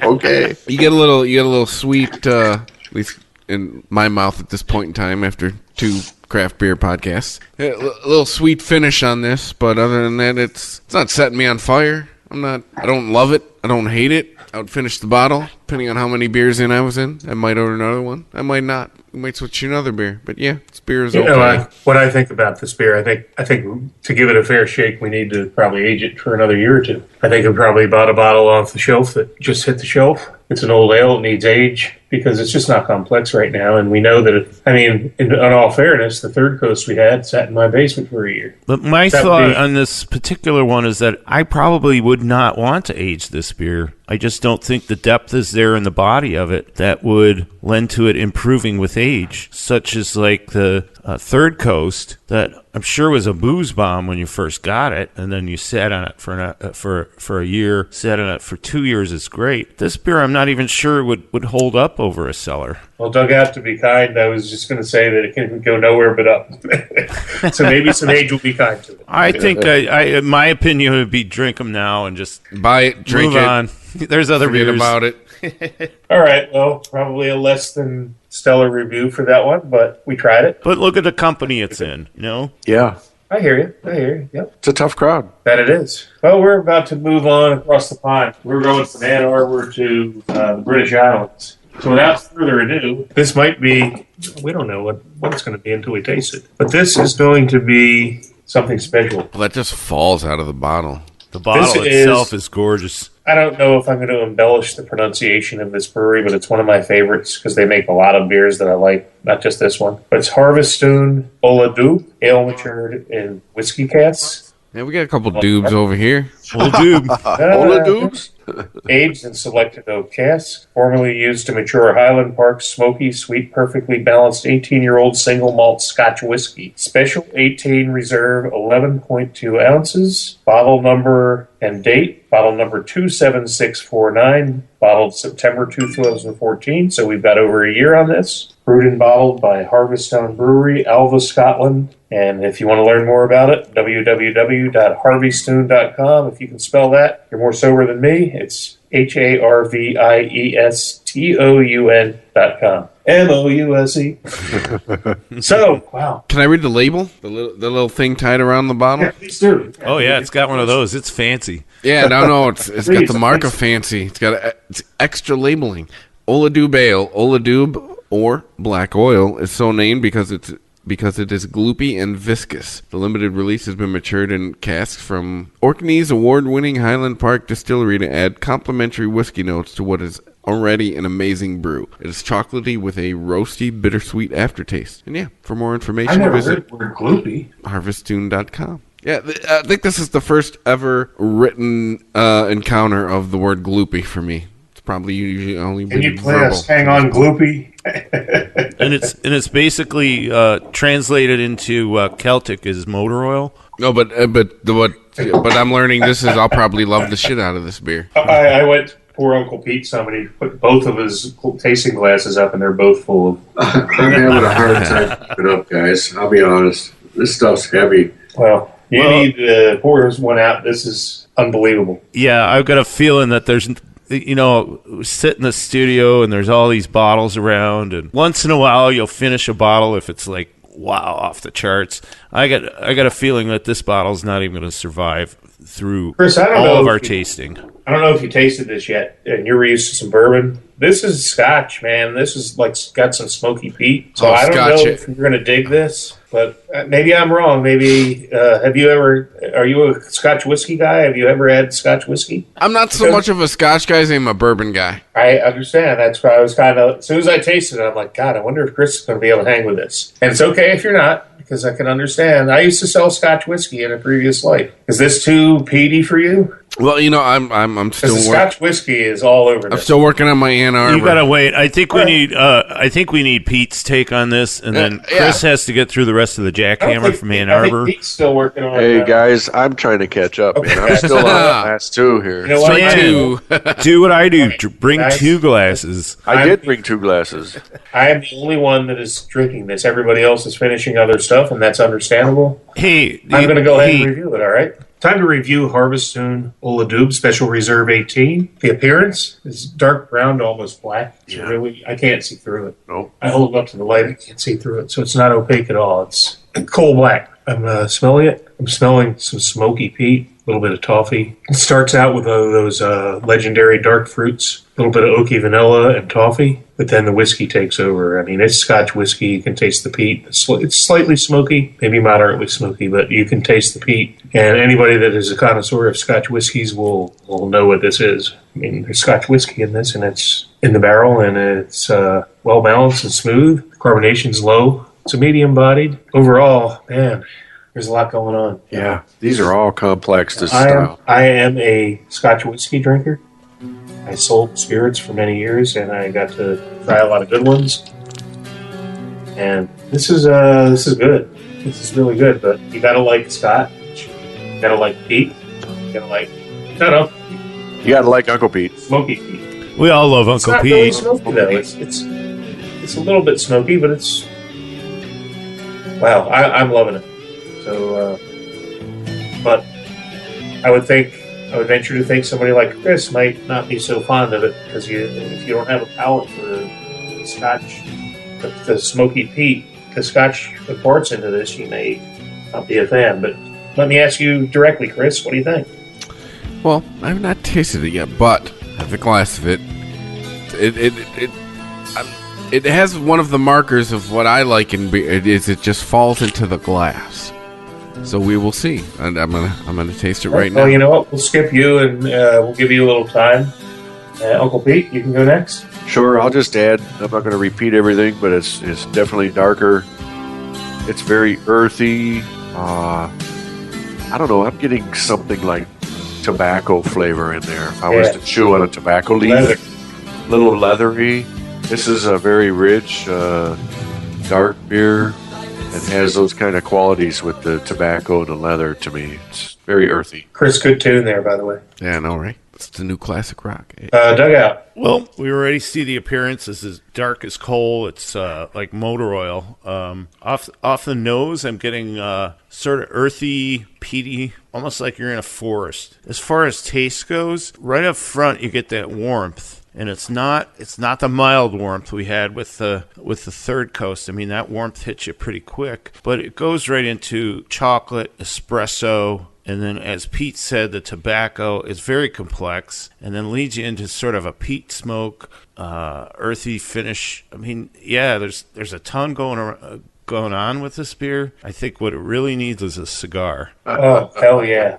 Okay. You get a little sweet, at least in my mouth at this point in time after 2 craft beer podcasts. A little sweet finish on this, but other than that, it's not setting me on fire. I don't love it. I don't hate it. I would finish the bottle, depending on how many beers in I was in. I might order another one. I might not. I might switch to another beer. But yeah, this beer is You okay. know, what I think about this beer, I think to give it a fair shake, we need to probably age it for another year or two. I think I probably bought a bottle off the shelf that just hit the shelf. It's an old ale. It needs age because it's just not complex right now. And we know that, in all fairness, the Third Coast we had sat in my basement for a year. But my That would thought be- on this particular one is that I probably would not want to age this beer. I just don't think the depth is there in the body of it that would lend to it improving with age, such as like the Third Coast that I'm sure was a booze bomb when you first got it, and then you sat on it for a year, sat on it for 2 years. It's great. This beer, I'm not even sure would hold up over a cellar. Well, Doug, out to be kind, I was just going to say that it can go nowhere but up. So maybe some age will be kind to it. I think, my opinion would be drink them now and just Buy it, drink move it, on. There's other forget beers about it. All right, well, probably a less than stellar review for that one, but we tried it. But look at the company it's in, you know? Yeah, I hear you. Yep. it's a tough crowd. That it is. Well, we're about to move on across the pond. We're going from Ann Arbor to the British Islands. So without further ado, this might be, we don't know what it's going to be until we taste it. But this is going to be something special. Well, that just falls out of the bottle. The bottle itself is gorgeous. I don't know if I'm going to embellish the pronunciation of this brewery, but it's one of my favorites because they make a lot of beers that I like, not just this one. But it's Harveststoon Oladub, ale matured in whiskey casks. Yeah, we got a couple dubes over here. Well, dude. Oladubs? Aged in selected oak casks, formerly used to mature Highland Park smoky, sweet, perfectly balanced 18-year-old single malt Scotch whiskey. Special 18 Reserve, 11.2 ounces. Bottle number and date, bottle number 27649, bottled September 2014, so we've got over a year on this. Brewed and bottled by Harveststown Brewery, Alva, Scotland. And if you want to learn more about it, www.harveystoon.com. If you can spell that, you're more sober than me. It's HARVIESTOUN.com. MOUSE. So, wow. Can I read the label? The little thing tied around the bottle? Yeah, please do. Oh, yeah, it's got one of those. It's fancy. Yeah, no, it's got the mark of fancy. It's extra labeling. Oladub Ale, Oladub or black oil is so named because it is gloopy and viscous. The limited release has been matured in casks from Orkney's award-winning Highland Park Distillery to add complementary whiskey notes to what is already an amazing brew. It is chocolatey with a roasty, bittersweet aftertaste. And yeah, for more information, I never visit heard the word gloopy. harveststoon.com. Yeah, I think this is the first ever written encounter of the word gloopy for me. It's probably usually only Can been you play verbal. us Hang On Gloopy? And it's basically translated into Celtic as motor oil. No, but I'm learning this is. I'll probably love the shit out of this beer. I went to poor Uncle Pete somebody put both of his tasting glasses up, and they're both full of. I'm having a hard time keeping up, guys. I'll be honest. This stuff's heavy. Well, you need to pour one out. This is unbelievable. Yeah, I've got a feeling that there's, sit in the studio and there's all these bottles around, and once in a while you'll finish a bottle if it's like, wow, off the charts. I got a feeling that this bottle's not even going to survive through Chris, I don't all know of if our you- tasting. I don't know if you tasted this yet, and you're used to some bourbon. This is Scotch, man. This is like got some smoky peat. So Oh, I don't Scotch know it. if you're going to dig this, but maybe I'm wrong. Maybe are you a Scotch whiskey guy? Have you ever had Scotch whiskey? I'm not so much of a Scotch guy as I'm a bourbon guy. I understand. That's why I was kind of, as soon as I tasted it, I'm like, God, I wonder if Chris is going to be able to hang with this. And it's okay if you're not, because I can understand. I used to sell Scotch whiskey in a previous life. Is this too peaty for you? Well, I'm still Because the Scotch whiskey is all over I'm this. still working on my Ann Arbor. You gotta wait. I think we need Pete's take on this, and then Chris has to get through the rest of the jackhammer from Ann I think Arbor. Pete's still working on Hey, guys, I'm trying to catch up, man. I'm still on the last two here. You know what? Man, Two. do what I do. Bring Nice. 2 glasses. I did bring 2 glasses. I am the only one that is drinking this. Everybody else is finishing other stuff, and that's understandable. Hey, I'm going to go ahead and review it, all right? Time to review Harveststoon Oladub Special Reserve 18. The appearance is dark brown to almost black. It's really, I can't see through it. Nope. I hold it up to the light, I can't see through it, so it's not opaque at all. It's coal black. I'm smelling it. I'm smelling some smoky peat, a little bit of toffee. It starts out with those legendary dark fruits, a little bit of oaky vanilla and toffee, but then the whiskey takes over. I mean, it's Scotch whiskey. You can taste the peat. It's slightly smoky, maybe moderately smoky, but you can taste the peat. And anybody that is a connoisseur of Scotch whiskeys will know what this is. I mean, there's Scotch whiskey in this, and it's in the barrel, and it's well balanced and smooth. Carbonation's low. It's a medium bodied. Overall, man, there's a lot going on. Yeah, these are all complex, this style. I am a Scotch whiskey drinker. I sold spirits for many years, and I got to try a lot of good ones. And this is good. This is really good. But you gotta like Scott. You gotta like Pete. You gotta like You gotta like Uncle Pete. Smoky Pete. We all love It's Uncle not Pete. really smoky though. It's a little bit smoky, but it's wow. I'm loving it. So, but I would venture to think somebody like Chris might not be so fond of it because if you don't have a palate for Scotch, the Smoky Pete, the Scotch imports into this, you may not be a fan. But let me ask you directly, Chris, what do you think? Well, I've not tasted it yet, but I have a glass of it. It has one of the markers of what I like in beer. It just falls into the glass. So we will see. And I'm gonna taste it right now. Well, you know what? We'll skip you and we'll give you a little time. Uncle Pete, you can go next. Sure, I'll just add. I'm not going to repeat everything, but it's definitely darker. It's very earthy. I don't know. I'm getting something like tobacco flavor in there. If I was to chew on a tobacco leaf, little leathery. This is a very rich, dark beer. It has those kind of qualities with the tobacco and the leather to me. It's very earthy. Chris, good tune there, by the way. Yeah, I know, right? It's the new classic rock. Dugout. Well, we already see the appearance. This is dark as coal. It's like motor oil. Off the nose, I'm getting sort of earthy, peaty, almost like you're in a forest. As far as taste goes, right up front, you get that warmth. And it's not the mild warmth we had with the Third Coast. I mean, that warmth hits you pretty quick, but it goes right into chocolate, espresso, and then, as Pete said, the tobacco is very complex, and then leads you into sort of a peat smoke, earthy finish. I mean, yeah, there's a ton going on with this beer. I think what it really needs is a cigar. Oh, hell yeah.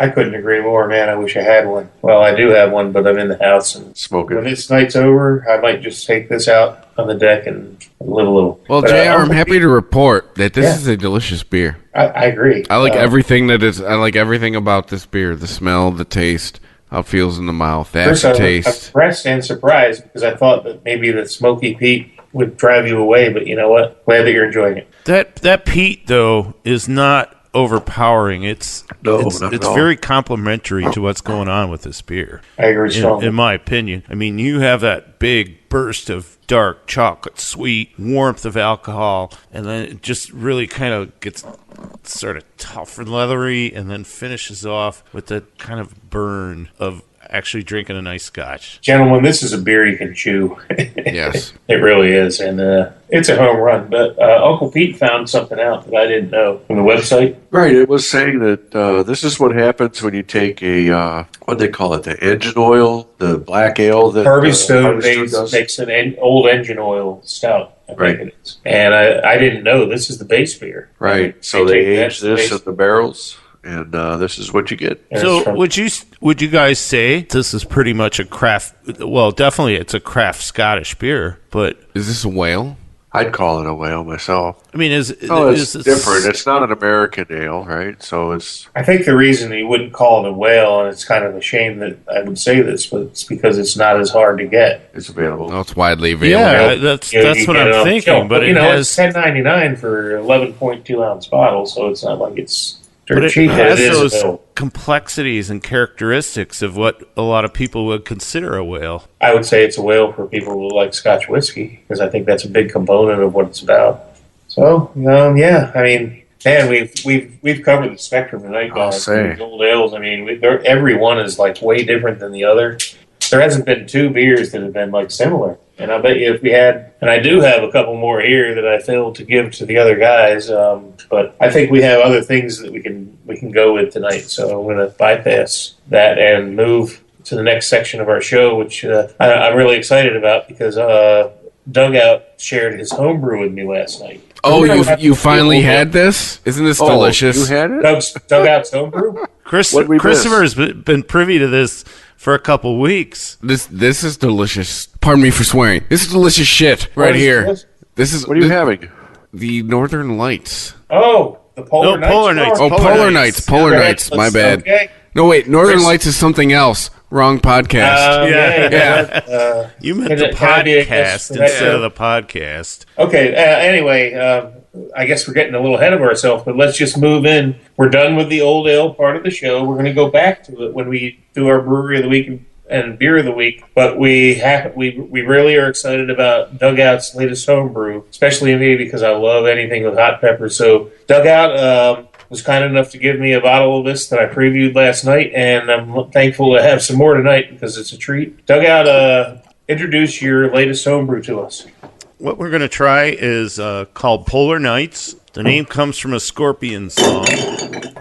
I couldn't agree more, man. I wish I had one. Well, I do have one, but I'm in the house and Smoke it. when this night's over, I might just take this out on the deck and live a little. Well, But, JR, I'm happy to report that this is a delicious beer. I agree. I like everything about this beer. The smell, the taste, how it feels in the mouth, the First, I'm aftertaste. impressed and surprised because I thought that maybe the Smoky Pete would drive you away, but you know what? Glad that you're enjoying it. That peat, though, is not overpowering. It's not at all. very complimentary to what's going on with this beer. I agree strongly. In my opinion. I mean, you have that big burst of dark chocolate, sweet warmth of alcohol, and then it just really kind of gets sort of tough and leathery, and then finishes off with that kind of burn of actually drinking a nice scotch. Gentlemen, this is a beer you can chew. Yes. It really is, and it's a home run. But Uncle Pete found something out that I didn't know from the website. Right, it was saying that this is what happens when you take a, what do they call it, the engine oil, the black ale that Harvey Stone does. makes an old engine oil stout, I think Right. it is. And I didn't know this is the base beer. Right, so they take that age this base- in the barrels, and this is what you get. and it's So from- would you guys say this is pretty much a craft? Well, definitely it's a craft Scottish beer, but Is this a whale? I'd call it a whale myself. I mean, Oh, it's is different. It's not an American ale, right? So it's I think the reason you wouldn't call it a whale, and it's kind of a shame that I would say this, but it's because it's not as hard to get. available. No, it's widely available. yeah, that's You what get it I'm on thinking. shelf. But you it know, has it's $10.99 for 11.2 ounce bottle, so it's not like it's dirt But it cheap. But has it is those a whale. complexities and characteristics of what a lot of people would consider a whale. I would say it's a whale for people who like Scotch whiskey because I think that's a big component of what it's about. So, yeah, I mean, man, we've covered the spectrum tonight, I'll guys. say. These old ales. I mean, every one is like way different than the other. There hasn't been two beers that have been like similar. And I bet you if we had, and I do have a couple more here that I failed to give to the other guys, but I think we have other things that we can go with tonight. So I'm going to bypass that and move to the next section of our show, which I'm really excited about because Dugout shared his homebrew with me last night. Oh, you finally had this? Isn't this delicious? You had it? Dugout's homebrew? What'd we miss? Christopher has been privy to this for a couple weeks. This is delicious. Pardon me for swearing. This is delicious shit right What is here. this? This is What are you having? the Northern Lights. Oh, the Polar No, Polar Nights. Oh, Polar Polar Nights. Nights. Polar Right, Nights. My let's- bad. Okay. No, wait. Northern Chris- Lights is something else. Wrong podcast. Yeah. You meant the podcast instead of the podcast. Okay, anyway, I guess we're getting a little ahead of ourselves, but let's just move in. We're done with the old ale part of the show. We're going to go back to it when we do our brewery of the week and beer of the week. But we really are excited about Dugout's latest homebrew, especially me because I love anything with hot pepper. So Dugout was kind enough to give me a bottle of this that I previewed last night, and I'm thankful to have some more tonight because it's a treat. Dugout, introduce your latest homebrew to us. What we're going to try is called Polar Nights. The name comes from a Scorpions song,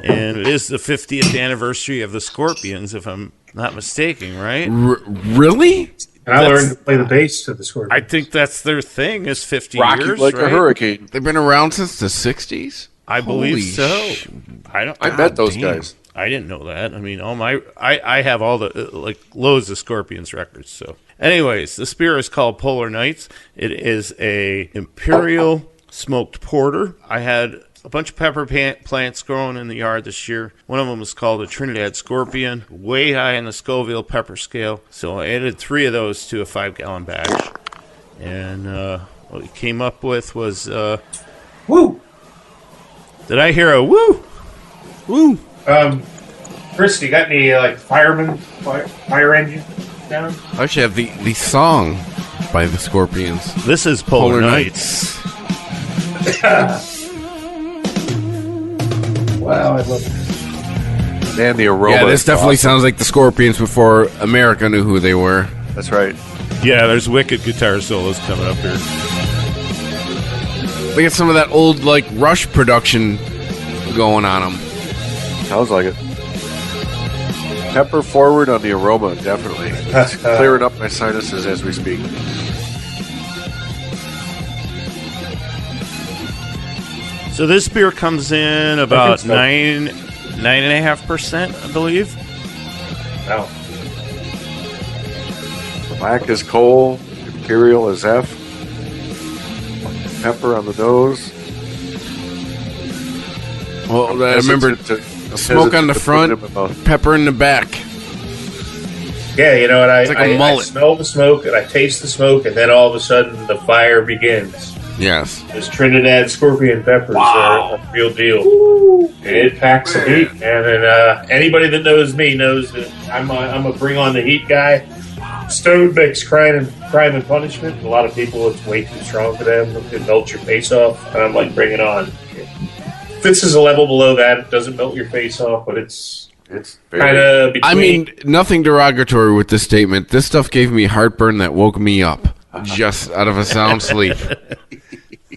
and it is the 50th anniversary of the Scorpions, if I'm not mistaken, right? Really? And I learned to play the bass to the Scorpions. I think that's their thing, is 50 Rocky years, like right? a hurricane. They've been around since the 60s? I believe Holy so. I met those guys. I didn't know that. I mean, I have all the loads of Scorpions records. So, anyways, this beer is called Polar Nights. It is a imperial smoked porter. I had a bunch of pepper plants growing in the yard this year. One of them was called a Trinidad Scorpion, way high in the Scoville pepper scale. So I added 3 of those to a 5-gallon batch, and what we came up with was Woo! Did I hear a woo? Woo! Chris, you got any fire engine down? I actually have the song by the Scorpions. This is Polar Nights. Wow, I love it. Man, the aroma. Yeah, this is definitely awesome. sounds like the Scorpions before America knew who they were. That's right. Yeah, there's wicked guitar solos coming up here. They get some of that old, like, Rush production going on them. Sounds like it. Pepper forward on the aroma, definitely. It's clearing up my sinuses as we speak. So this beer comes in about so. 9.5%, I believe. Wow. Black is coal, imperial is F. Pepper on the nose. Well, I remember smoke on the front, pepper in the back. Yeah, you know what? It's like a I mullet. smell the smoke and I taste the smoke, and then all of a sudden the fire begins. Yes. Those Trinidad Scorpion peppers are a real deal. And it packs the heat. And then, anybody that knows me knows that I'm a bring on the heat guy. Stone makes crime and punishment. A lot of people, it's way too strong for them. It melts your face off. And I'm like, bring it on. This is a level below that. It doesn't melt your face off, but it's kind of between. I mean, nothing derogatory with this statement. This stuff gave me heartburn that woke me up just out of a sound sleep.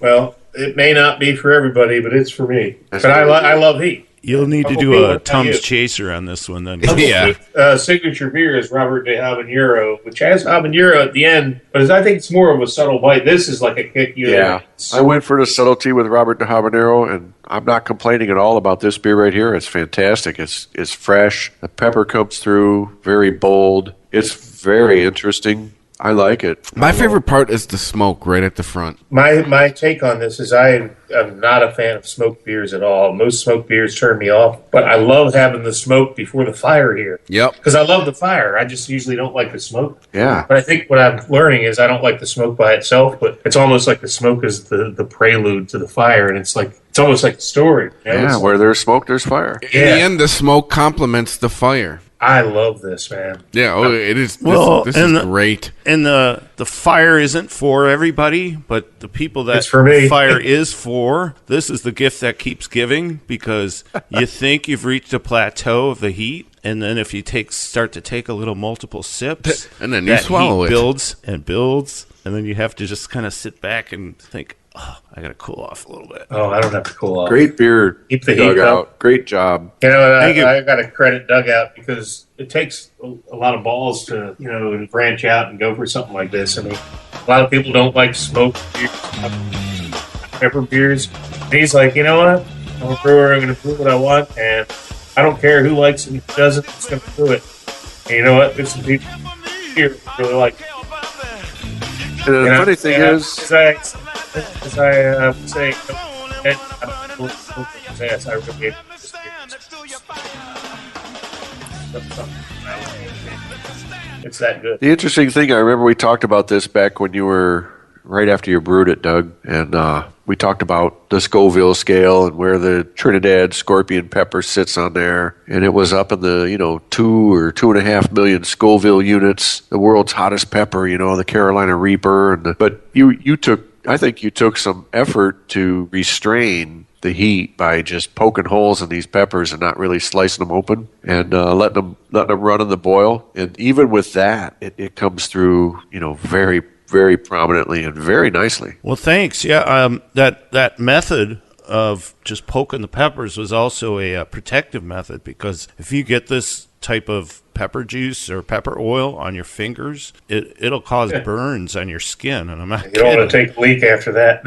Well, it may not be for everybody, but it's for me. But I love heat. You'll need to do a Tums Chaser on this one then. Yeah. Signature beer is Robert de Habanero, which has habanero at the end, but I think it's more of a subtle bite. This is like a kick you. Yeah, I went for the subtlety with Robert de Habanero, and I'm not complaining at all about this beer right here. It's fantastic. It's fresh. The pepper comes through, very bold. It's very interesting. I like it. My favorite part is the smoke right at the front. My take on this is I am not a fan of smoked beers at all. Most smoked beers turn me off, but I love having the smoke before the fire here. Yep. Because I love the fire. I just usually don't like the smoke. Yeah. But I think what I'm learning is I don't like the smoke by itself, but it's almost like the smoke is the prelude to the fire, and it's almost like the story. You know? Yeah, where there's smoke, there's fire. In the end, the smoke complements the fire. I love this, man. Yeah, it is. This and is great. And the fire isn't for everybody, but the people that It's for me. fire is for, this is the gift that keeps giving, because you think you've reached a plateau of the heat, and then if you start to take a little multiple sips, And then you that swallow heat it. builds and builds, and then you have to just kind of sit back and think, oh, I got to cool off a little bit. Oh, I don't have to cool off. Great beer. Keep the heat Dugout. up. Great job. You know, Thank you. I got to credit Dugout because it takes a lot of balls to, branch out and go for something like this. I mean, a lot of people don't like smoked beers, pepper beers. And he's like, you know what? I'm a brewer. I'm going to brew what I want, and I don't care who likes it and who doesn't. It's going to do it. And you know what? There's some people here who really like it. And the funny thing is, as I would say, I really It's that good. The interesting thing, I remember we talked about this back when you were right after you brewed it, Doug, and we talked about the Scoville scale and where the Trinidad scorpion pepper sits on there, and it was up in the 2 or 2.5 million Scoville units, the world's hottest pepper, the Carolina Reaper, but I think you took some effort to restrain the heat by just poking holes in these peppers and not really slicing them open and letting them run in the boil. And even with that, it comes through, very, very prominently and very nicely. Well, thanks. Yeah, that method of just poking the peppers was also a protective method, because if you get this type of pepper juice or pepper oil on your fingers, it'll cause burns on your skin. And I'm not You don't want to take a leak after that.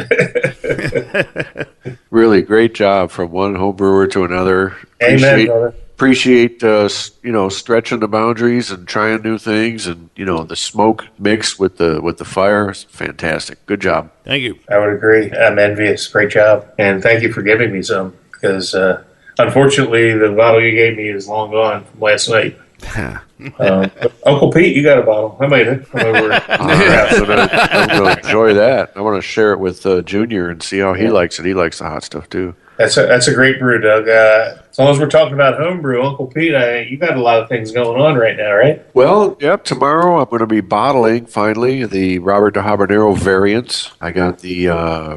Really great job from one home brewer to another. Amen, brother. Appreciate stretching the boundaries and trying new things, and the smoke mixed with the fire is fantastic. Good job. Thank you. I would agree. I'm envious. Great job, and thank you for giving me some, because unfortunately the bottle you gave me is long gone from last night. Uncle Pete, you got a bottle. I might come over. I'm going to enjoy that. I want to share it with Junior and see how he likes it. He likes the hot stuff too. That's a great brew, Doug. As long as we're talking about homebrew, Uncle Pete, you got a lot of things going on right now, right? Well, yep. Tomorrow I'm going to be bottling finally the Robert de Habanero variants. I got the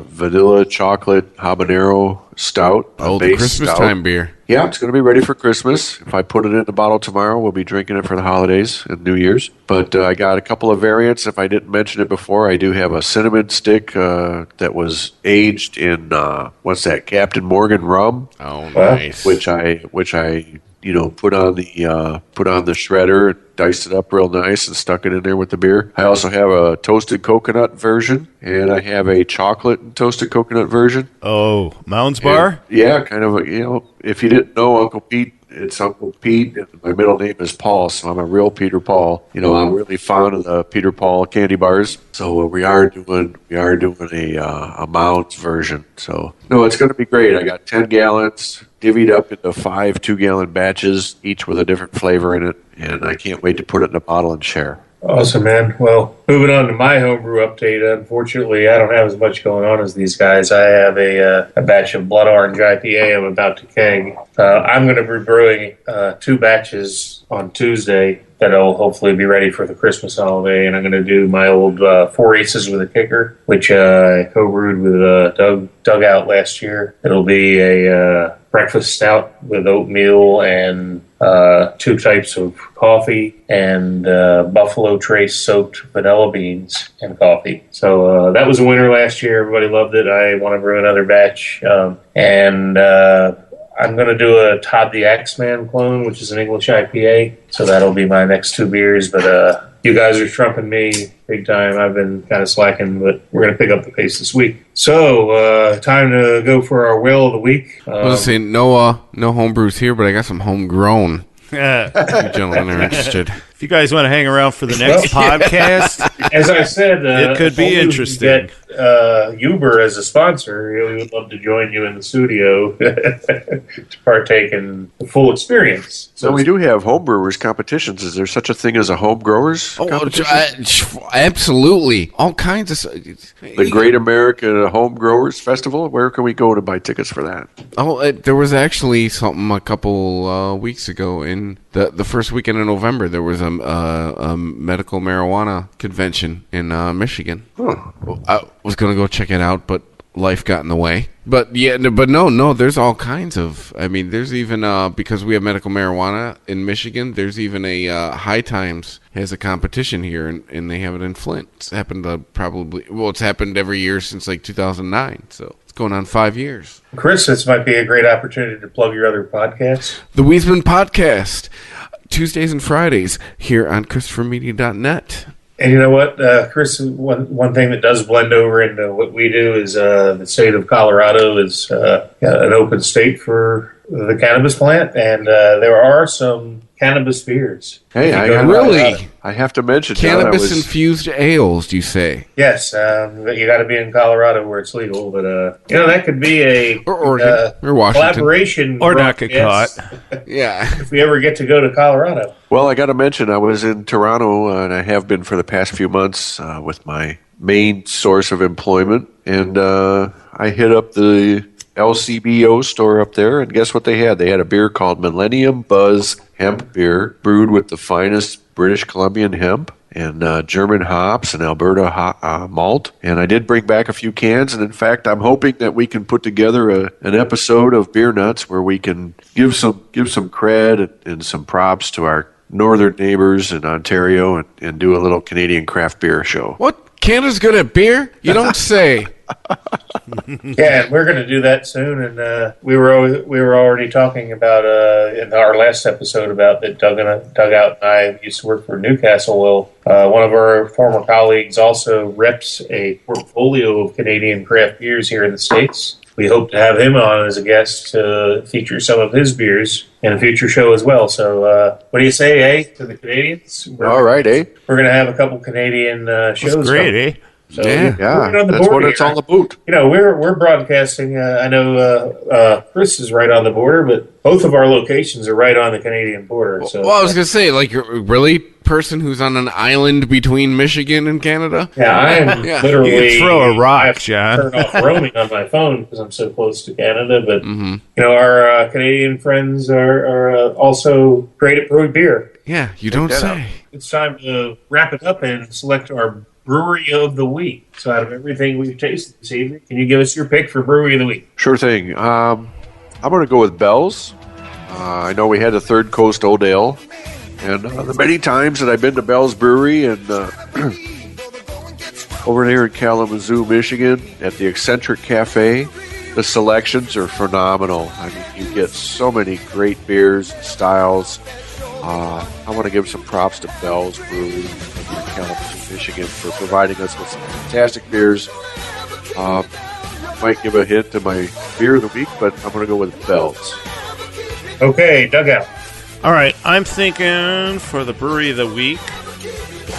vanilla chocolate habanero stout. Oh, the Christmas time beer. Yeah, it's going to be ready for Christmas. If I put it in the bottle tomorrow, we'll be drinking it for the holidays and New Year's. But I got a couple of variants. If I didn't mention it before, I do have a cinnamon stick that was aged in Captain Morgan rum. Oh, nice. Which I put on the shredder, diced it up real nice, and stuck it in there with the beer. I also have a toasted coconut version, and I have a chocolate and toasted coconut version. Oh, Mounds Bar? And, yeah, kind of. If you didn't know Uncle Pete, it's Uncle Pete, and my middle name is Paul, so I'm a real Peter Paul. I'm really fond of the Peter Paul candy bars, so we are doing a Mounds version. So no, it's going to be great. I got 10 gallons divvied up into 5 2-gallon batches, each with a different flavor in it, and I can't wait to put it in a bottle and share. Awesome, man. Well, moving on to my homebrew update. Unfortunately, I don't have as much going on as these guys. I have a batch of Blood Orange IPA I'm about to keg. I'm going to be brewing 2 batches on Tuesday that'll hopefully be ready for the Christmas holiday, and I'm going to do my old 4 Aces with a Kicker, which I co-brewed with Doug out last year. It'll be a breakfast stout with oatmeal and 2 types of coffee and Buffalo Trace soaked vanilla beans and coffee. So that was a winner last year. Everybody loved it. I want to brew another batch. And I'm going to do a Todd the Axeman clone, which is an English IPA. So that'll be my next 2 beers. But you guys are trumping me big time. I've been kind of slacking, but we're going to pick up the pace this week. So time to go for our whale of the week. I was going to say, no homebrews here, but I got some homegrown. You gentlemen are interested. If you guys want to hang around for the next podcast, as I said, it could be interesting. Get Uber as a sponsor. We would love to join you in the studio to partake in the full experience. So we do have homebrewers competitions. Is there such a thing as a homegrowers competition? Absolutely. All kinds of... The Great America Homegrowers Festival? Where can we go to buy tickets for that? Oh, there was actually something a couple weeks ago in the first weekend in November. There was a medical marijuana convention in Michigan. Huh. Well, I was going to go check it out, but life got in the way. But no, there's all kinds of... I mean, there's even, because we have medical marijuana in Michigan, there's even a High Times has a competition here, and they have it in Flint. It's happened it's happened every year since like 2009, so it's going on 5 years. Chris, this might be a great opportunity to plug your other podcasts. The Wiesman Podcast, Tuesdays and Fridays here on ChristopherMedia.net. And you know what, Chris, one thing that does blend over into what we do is the state of Colorado is an open state for the cannabis plant, and there are some cannabis beers. Hey, I have to mention, John, Cannabis-infused ales, do you say? Yes, you got to be in Colorado where it's legal, but that could be a Or Oregon, or Washington. collaboration. Or not get caught. Yeah. If we ever get to go to Colorado. Well, I got to mention, I was in Toronto, and I have been for the past few months with my main source of employment, and I hit up the LCBO store up there, and guess what they had? They had a beer called Millennium Buzz Hemp Beer, brewed with the finest British Columbian hemp and German hops and Alberta malt. And I did bring back a few cans, and in fact, I'm hoping that we can put together an episode of Beer Nuts where we can give some cred and some props to our northern neighbors in Ontario and do a little Canadian craft beer show. What? Canada's good at beer? You don't say. Yeah, and we're going to do that soon. And we were already talking about in our last episode about that Dugout and I used to work for Newcastle. Well, one of our former colleagues also reps a portfolio of Canadian craft beers here in the States. We hope to have him on as a guest to feature some of his beers in a future show as well. So what do you say, to the Canadians? All right, We're going to have a couple Canadian shows. That's great, So yeah, we're on the that's border what it's here. all about. We're broadcasting. I know Chris is right on the border, but both of our locations are right on the Canadian border. So, Well, I was going to say, like, really? Person who's on an island between Michigan and Canada? yeah, I am Yeah. literally. You can throw a rock, I have to John. Turn off roaming on my phone because I'm so close to Canada. But our Canadian friends are also great at brewing beer. Yeah, you don't that say. It's time to wrap it up and select our brewery of the week. So, out of everything we've tasted this evening, can you give us your pick for brewery of the week? Sure thing. I'm going to go with Bell's. I know we had the Third Coast Old Ale. And the many times that I've been to Bell's Brewery and over there in Kalamazoo, Michigan, at the Eccentric Cafe, the selections are phenomenal. I mean, you get so many great beers and styles. I want to give some props to Bell's Brewery in Kalamazoo, Michigan, for providing us with some fantastic beers. Might give a hint to my beer of the week, but I'm going to go with Bell's. Okay, Dugout. All right, I'm thinking for the brewery of the week,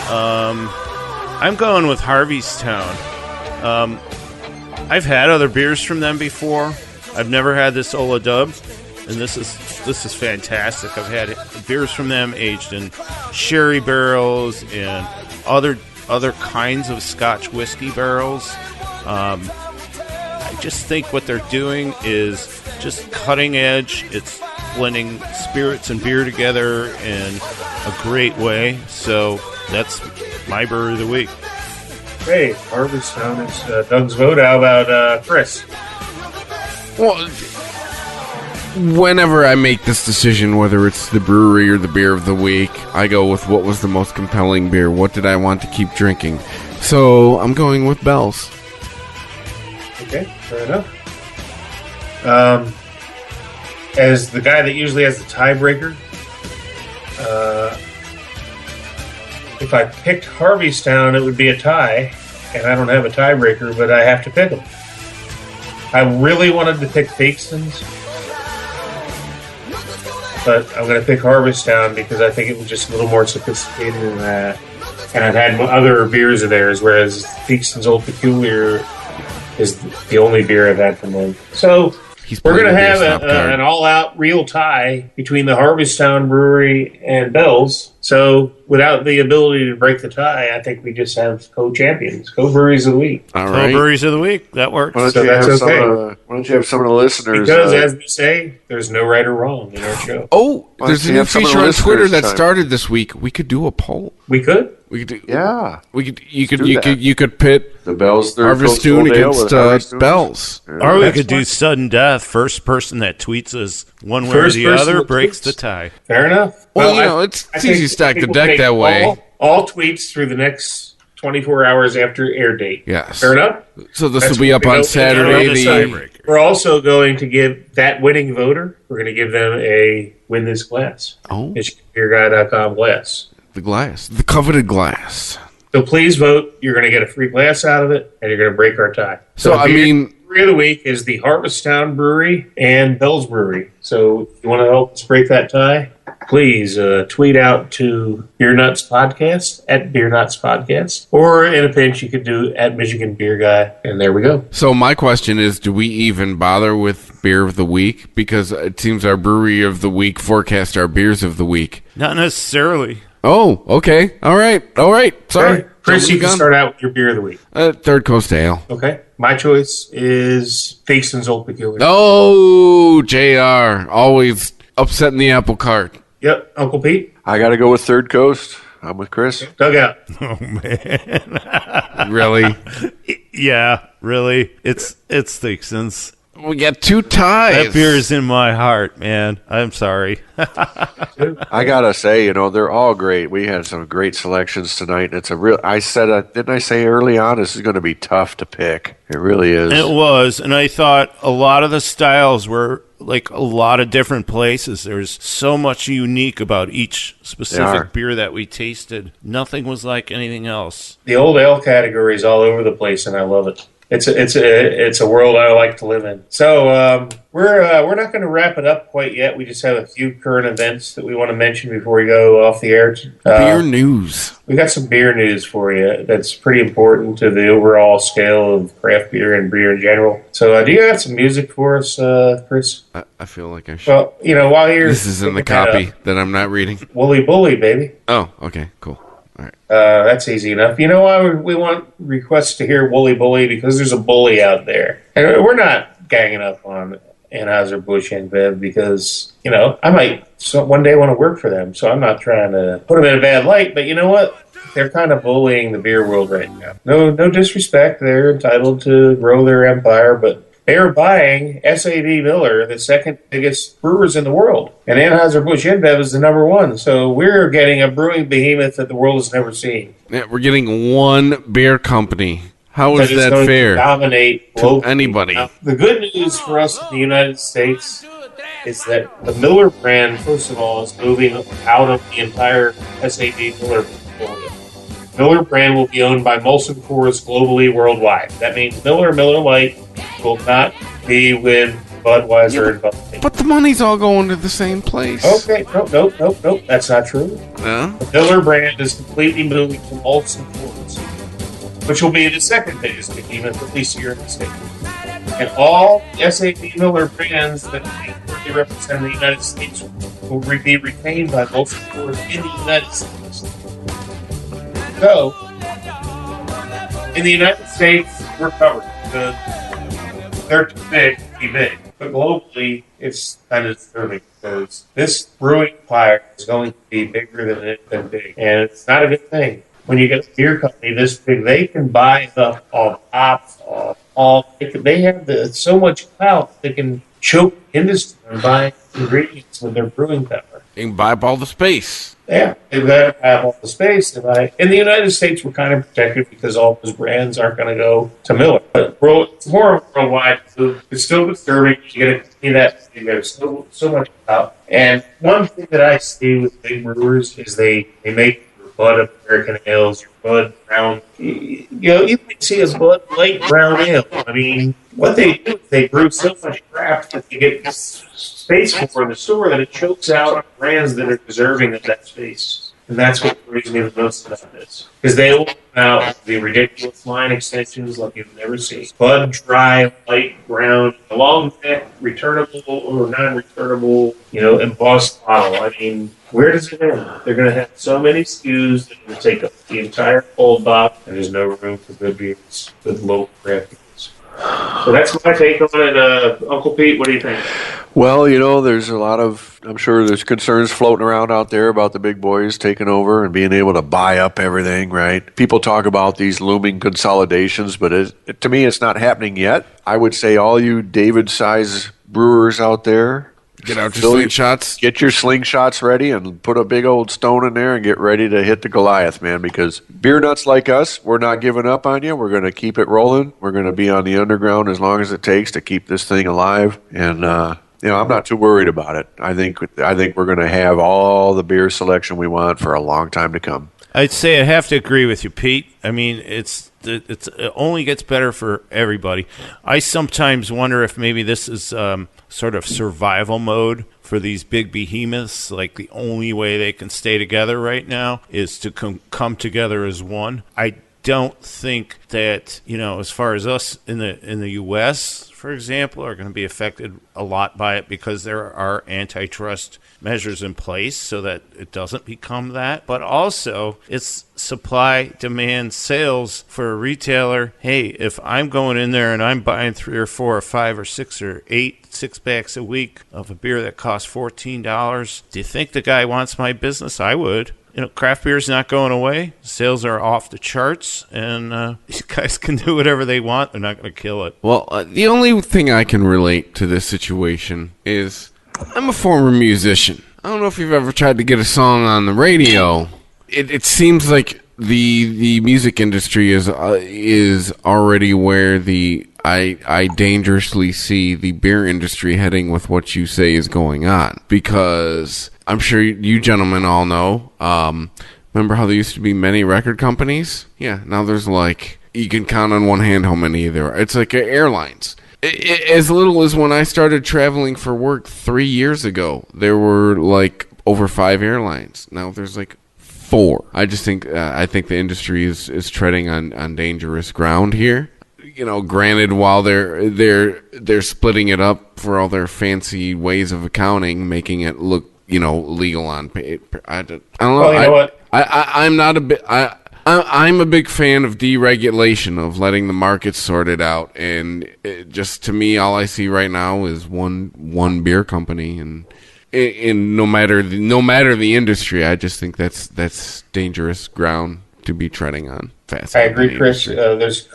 I'm going with Harveystown. I've had other beers from them before. I've never had this Ola Dub, and this is fantastic. I've had beers from them aged in sherry barrels and other kinds of Scotch whiskey barrels. I just think what they're doing is just cutting edge. It's blending spirits and beer together in a great way. So that's my brewery of the week. Hey, Harveystown is Doug's vote. How about Chris? Well, whenever I make this decision, whether it's the brewery or the beer of the week, I go with what was the most compelling beer. What did I want to keep drinking? So I'm going with Bell's. Okay, fair enough. As the guy that usually has the tiebreaker, if I picked Harveystown, it would be a tie, and I don't have a tiebreaker, but I have to pick them. I really wanted to pick Theakston's, but I'm going to pick Harveystown because I think it was just a little more sophisticated than that. And I've had other beers of theirs, whereas Theakston's Old Peculiar is the only beer I've had from them. So we're going to have an all-out real tie between the Harveystown Brewery and Bell's. So without the ability to break the tie, I think we just have co-champions, co-breweries of the week. All right. Breweries of the week. That works. Why don't, So you that's have okay. why don't you have some of the listeners? Because, as we say, there's no right or wrong in our show. Oh, Why there's don't a you new have some of the feature on listeners Twitter that chime in? started this week. We could do a poll. We could. We could do. Yeah, We could. You could. do You that. could. You could pit the Bell's Third Coast Harveystown Old Ale against with Harveystown. Bell's. Or we That's could do fine. sudden death. First person that tweets us one way First or the person other that breaks tweets. the tie. Fair enough. Well, it's I easy to think stack the people deck take that way. All tweets through the next 24 hours after air date. Yes. Fair enough? So this That's will be what up we on go- Saturday. the The tiebreaker. We're also going to give that winning voter, we're going to give them a Win This Glass. Oh. MichiganBeerGuy.com glass. the glass, the coveted glass. So please vote. You're going to get a free glass out of it, and you're going to break our tie. So I beer- mean, brewery of the week is the Harvesttown Brewery and Bell's Brewery. So if you want to help us break that tie, please tweet out to Beer Nuts Podcast at Beer Nuts Podcast, or in a pinch you could do at Michigan Beer Guy, and there we go. So my question is, do we even bother with Beer of the Week? Because it seems our Brewery of the Week forecast our Beers of the Week. Not necessarily. Oh, okay. All right. Sorry. Chris, you can start out with your Beer of the Week. Third Coast Ale. Okay. My choice is Thiefson's Old Peculiar. Oh, JR. Always upsetting the apple cart. Yep. Uncle Pete? I got to go with Third Coast. I'm with Chris. Dugout. Oh, man. Really? Yeah, really. It's Thiefson's. We got two ties. That beer is in my heart, man. I'm sorry. I gotta say, they're all great. We had some great selections tonight. It's a real. Didn't I say early on this is going to be tough to pick? It really is. It was, and I thought a lot of the styles were like a lot of different places. There's so much unique about each specific beer that we tasted. Nothing was like anything else. The old ale category is all over the place, and I love it. It's a world I like to live in. So we're not going to wrap it up quite yet. We just have a few current events that we want to mention before we go off the air. Beer news. We got some beer news for you that's pretty important to the overall scale of craft beer and beer in general. So do you have some music for us, Chris? I feel like I should. Well, while you're This is in the copy that I'm not reading. Wooly Bully, baby. Oh, okay, cool. All right. That's easy enough. You know why we want requests to hear Wooly Bully? Because there's a bully out there. And we're not ganging up on Anheuser-Busch InBev because, I might one day want to work for them. So I'm not trying to put them in a bad light. But you know what? They're kind of bullying the beer world right now. No disrespect. They're entitled to grow their empire, but they are buying S.A.B. Miller, the second biggest brewers in the world. And Anheuser-Busch InBev is the number one. So we're getting a brewing behemoth that the world has never seen. Yeah, we're getting one beer company. How is that going fair? To dominate to anybody. Now, the good news for us in the United States is that the Miller brand, first of all, is moving out of the entire S.A.B. Miller portfolio. Miller brand will be owned by Molson Coors globally, worldwide. That means Miller Lite will not be with Budweiser and Bud Light. But the money's all going to the same place. Okay, nope. That's not true. Yeah? The Miller brand is completely moving to Molson Coors, which will be the second biggest behemoth, at least here in the States. And all S.A.B. Miller brands that currently represent the United States will be retained by Molson Coors in the United States. So, in the United States, we're covered. They're too big to be big. But globally, it's kind of disturbing because this brewing empire is going to be bigger than big. And it's not a good thing. When you get a beer company this big, they can buy up all hops, they have so much clout they can choke industry and buy ingredients with their brewing power. You can buy up all the space. Yeah, they've got to have all the space. In the United States, we're kind of protected because all those brands aren't going to go to Miller. But it's more of a worldwide move. It's still disturbing. You got to see that. There's still so much out. And one thing that I see with big brewers is they make your Bud American ales, your Bud Brown. You can see as Bud Light Brown Ale. I mean, what they do is they brew so much crap that they get space for in the store that it chokes out brands that are deserving of that space. And that's what worries me the most about this. Because they will come out with the ridiculous line extensions like you've never seen. Bud Dry, Light Brown, a long neck, returnable or non-returnable, embossed bottle. I mean, where does it end? They're going to have so many SKUs that will take up the entire cold box, and there's no room for good beers with low craft beers. So that's my take on it. Uncle Pete, what do you think? Well, there's I'm sure there's concerns floating around out there about the big boys taking over and being able to buy up everything, right? People talk about these looming consolidations, but to me, it's not happening yet. I would say all you David-size brewers out there, get out your slingshots. Get your slingshots ready and put a big old stone in there and get ready to hit the Goliath, man, because beer nuts like us, we're not giving up on you. We're going to keep it rolling. We're going to be on the underground as long as it takes to keep this thing alive. And, I'm not too worried about it. I think we're going to have all the beer selection we want for a long time to come. I'd say I have to agree with you, Pete. I mean, it only gets better for everybody. I sometimes wonder if maybe this is sort of survival mode for these big behemoths. Like the only way they can stay together right now is to come together as one. I don't think that, as far as us in the U.S., for example, are going to be affected a lot by it because there are antitrust measures in place so that it doesn't become that. But also, it's supply, demand, sales for a retailer. Hey, if I'm going in there and I'm buying 3 or 4 or 5 or 6 or 8 six-packs a week of a beer that costs $14, do you think the guy wants my business? I would. Craft beer is not going away. Sales are off the charts, and these guys can do whatever they want. They're not going to kill it. Well, the only thing I can relate to this situation is I'm a former musician. I don't know if you've ever tried to get a song on the radio. It seems like the music industry is already where I dangerously see the beer industry heading with what you say is going on, because I'm sure you gentlemen all know. Remember how there used to be many record companies? Yeah, now there's you can count on one hand how many there are. It's like airlines. As little as when I started traveling for work 3 years ago, there were over 5 airlines. Now there's 4. I just think I think the industry is treading on dangerous ground here. Granted, while they're splitting it up for all their fancy ways of accounting, making it look legal on paper. I don't know. Well, you know what? I'm not a bit. I'm a big fan of deregulation, of letting the market sort it out, and just to me, all I see right now is one beer company, and no matter the industry, I just think that's dangerous ground to be treading on. I agree, Chris. There's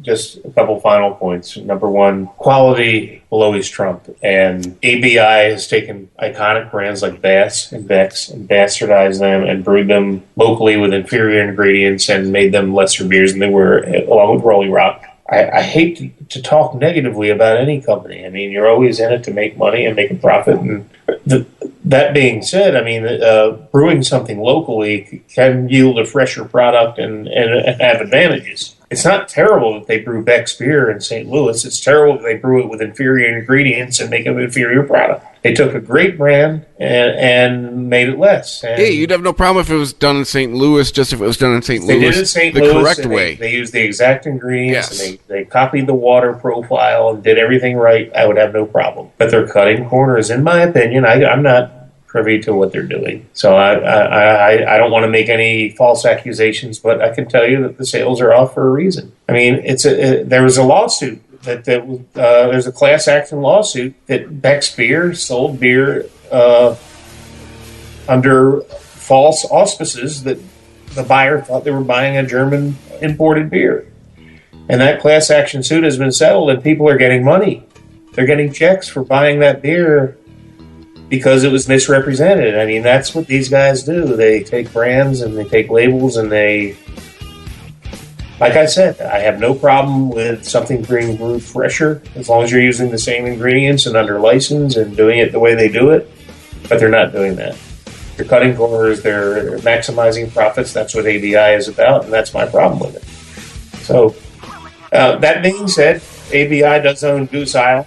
just a couple final points. Number one, quality will always trump. And ABI has taken iconic brands like Bass and Beck's and bastardized them and brewed them locally with inferior ingredients and made them lesser beers than they were, along with Rolling Rock. I hate to talk negatively about any company. I mean, you're always in it to make money and make a profit. And that being said, I mean, brewing something locally can yield a fresher product and have advantages. It's not terrible that they brew Beck's beer in St. Louis. It's terrible that they brew it with inferior ingredients and make an inferior product. They took a great brand and made it less. And you'd have no problem if it was done in St. Louis, just if it was done in St. Louis. They did it in St. the Louis, correct way. They used the exact ingredients, yes. And they copied the water profile and did everything right. I would have no problem. But they're cutting corners, in my opinion. I'm not privy to what they're doing. So I don't want to make any false accusations, but I can tell you that the sales are off for a reason. I mean, there was a lawsuit there's a class action lawsuit that Beck's Beer sold beer under false auspices that the buyer thought they were buying a German imported beer. And that class action suit has been settled, and people are getting money. They're getting checks for buying that beer because it was misrepresented. I mean, that's what these guys do. They take brands and they take labels and they... Like I said, I have no problem with something being brewed fresher as long as you're using the same ingredients and under license and doing it the way they do it. But they're not doing that. They're cutting corners. They're maximizing profits. That's what ABI is about, and that's my problem with it. So, that being said, ABI does own Goose Isle.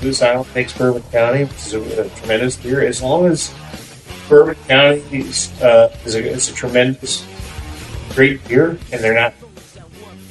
Goose Isle makes Bourbon County, which is a tremendous beer. As long as Bourbon County is a tremendous, great beer, and they're not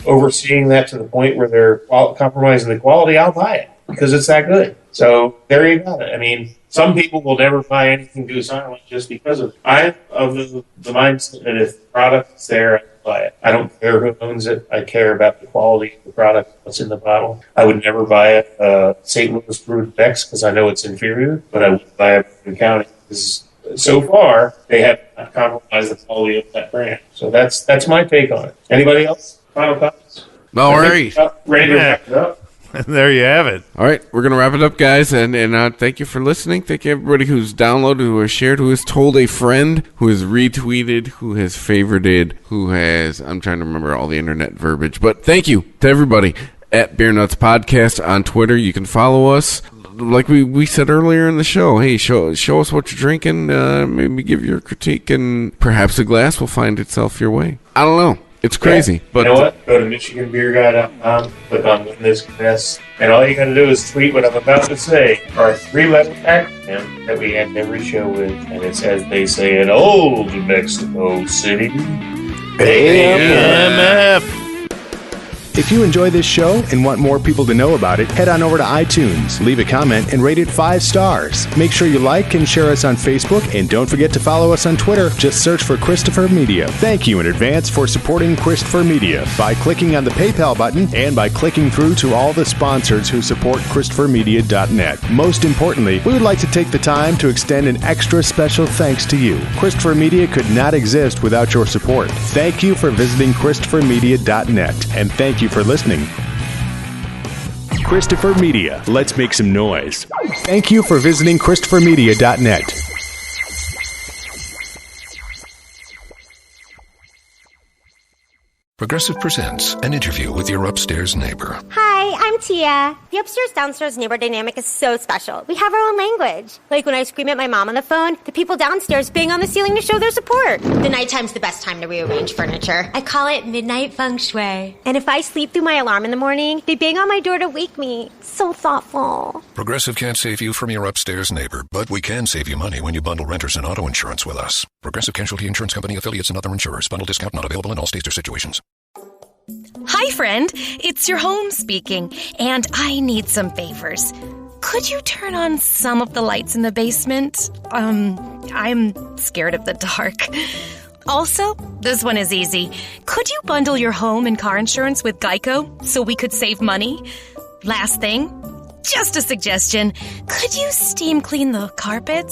overseeing that to the point where they're compromising the quality, I'll buy it because it's that good. So there you go. I mean, some people will never buy anything Goose Island just because of it. I'm of the mindset that if the product's there, I buy it. I don't care who owns it. I care about the quality of the product, what's in the bottle. I would never buy a St. Louis brewed Beck's because I know it's inferior, but I would buy it in County because so far they have not compromised the quality of that brand. So that's my take on it. Anybody else? Final comments? All right. Ready to wrap it up? There you have it. All right, we're going to wrap it up, guys, and thank you for listening. Thank you, everybody who's downloaded, who has shared, who has told a friend, who has retweeted, who has favorited, who has... I'm trying to remember all the internet verbiage, but thank you to everybody at Beer Nuts Podcast on Twitter. You can follow us. like we said earlier in the show, hey, show us what you're drinking, maybe give your critique, and perhaps a glass will find itself your way. I don't know. It's crazy. But you know what? Go to MichiganBeerGuy.com, click on Win This Glass, and all you got to do is tweet what I'm about to say. Our 3-letter acronym that we end every show with, and it's as they say in old Mexico City, AMF. If you enjoy this show and want more people to know about it, head on over to iTunes, leave a comment, and rate it 5 stars. Make sure you like and share us on Facebook, and don't forget to follow us on Twitter. Just search for Christopher Media. Thank you in advance for supporting Christopher Media by clicking on the PayPal button and by clicking through to all the sponsors who support ChristopherMedia.net. Most importantly, we would like to take the time to extend an extra special thanks to you. Christopher Media could not exist without your support. Thank you for visiting ChristopherMedia.net, and thank you for listening. Christopher Media. Let's make some noise. Thank you for visiting ChristopherMedia.net. Progressive presents an interview with your upstairs neighbor. Hi, I'm Tia. The upstairs-downstairs neighbor dynamic is so special. We have our own language. Like when I scream at my mom on the phone, the people downstairs bang on the ceiling to show their support. The nighttime's the best time to rearrange furniture. I call it midnight feng shui. And if I sleep through my alarm in the morning, they bang on my door to wake me. So thoughtful. Progressive can't save you from your upstairs neighbor, but we can save you money when you bundle renters and auto insurance with us. Progressive Casualty Insurance Company, affiliates, and other insurers. Bundle discount not available in all states or situations. Hi, friend. It's your home speaking, and I need some favors. Could you turn on some of the lights in the basement? I'm scared of the dark. Also, this one is easy. Could you bundle your home and car insurance with Geico so we could save money? Last thing, just a suggestion. Could you steam clean the carpets?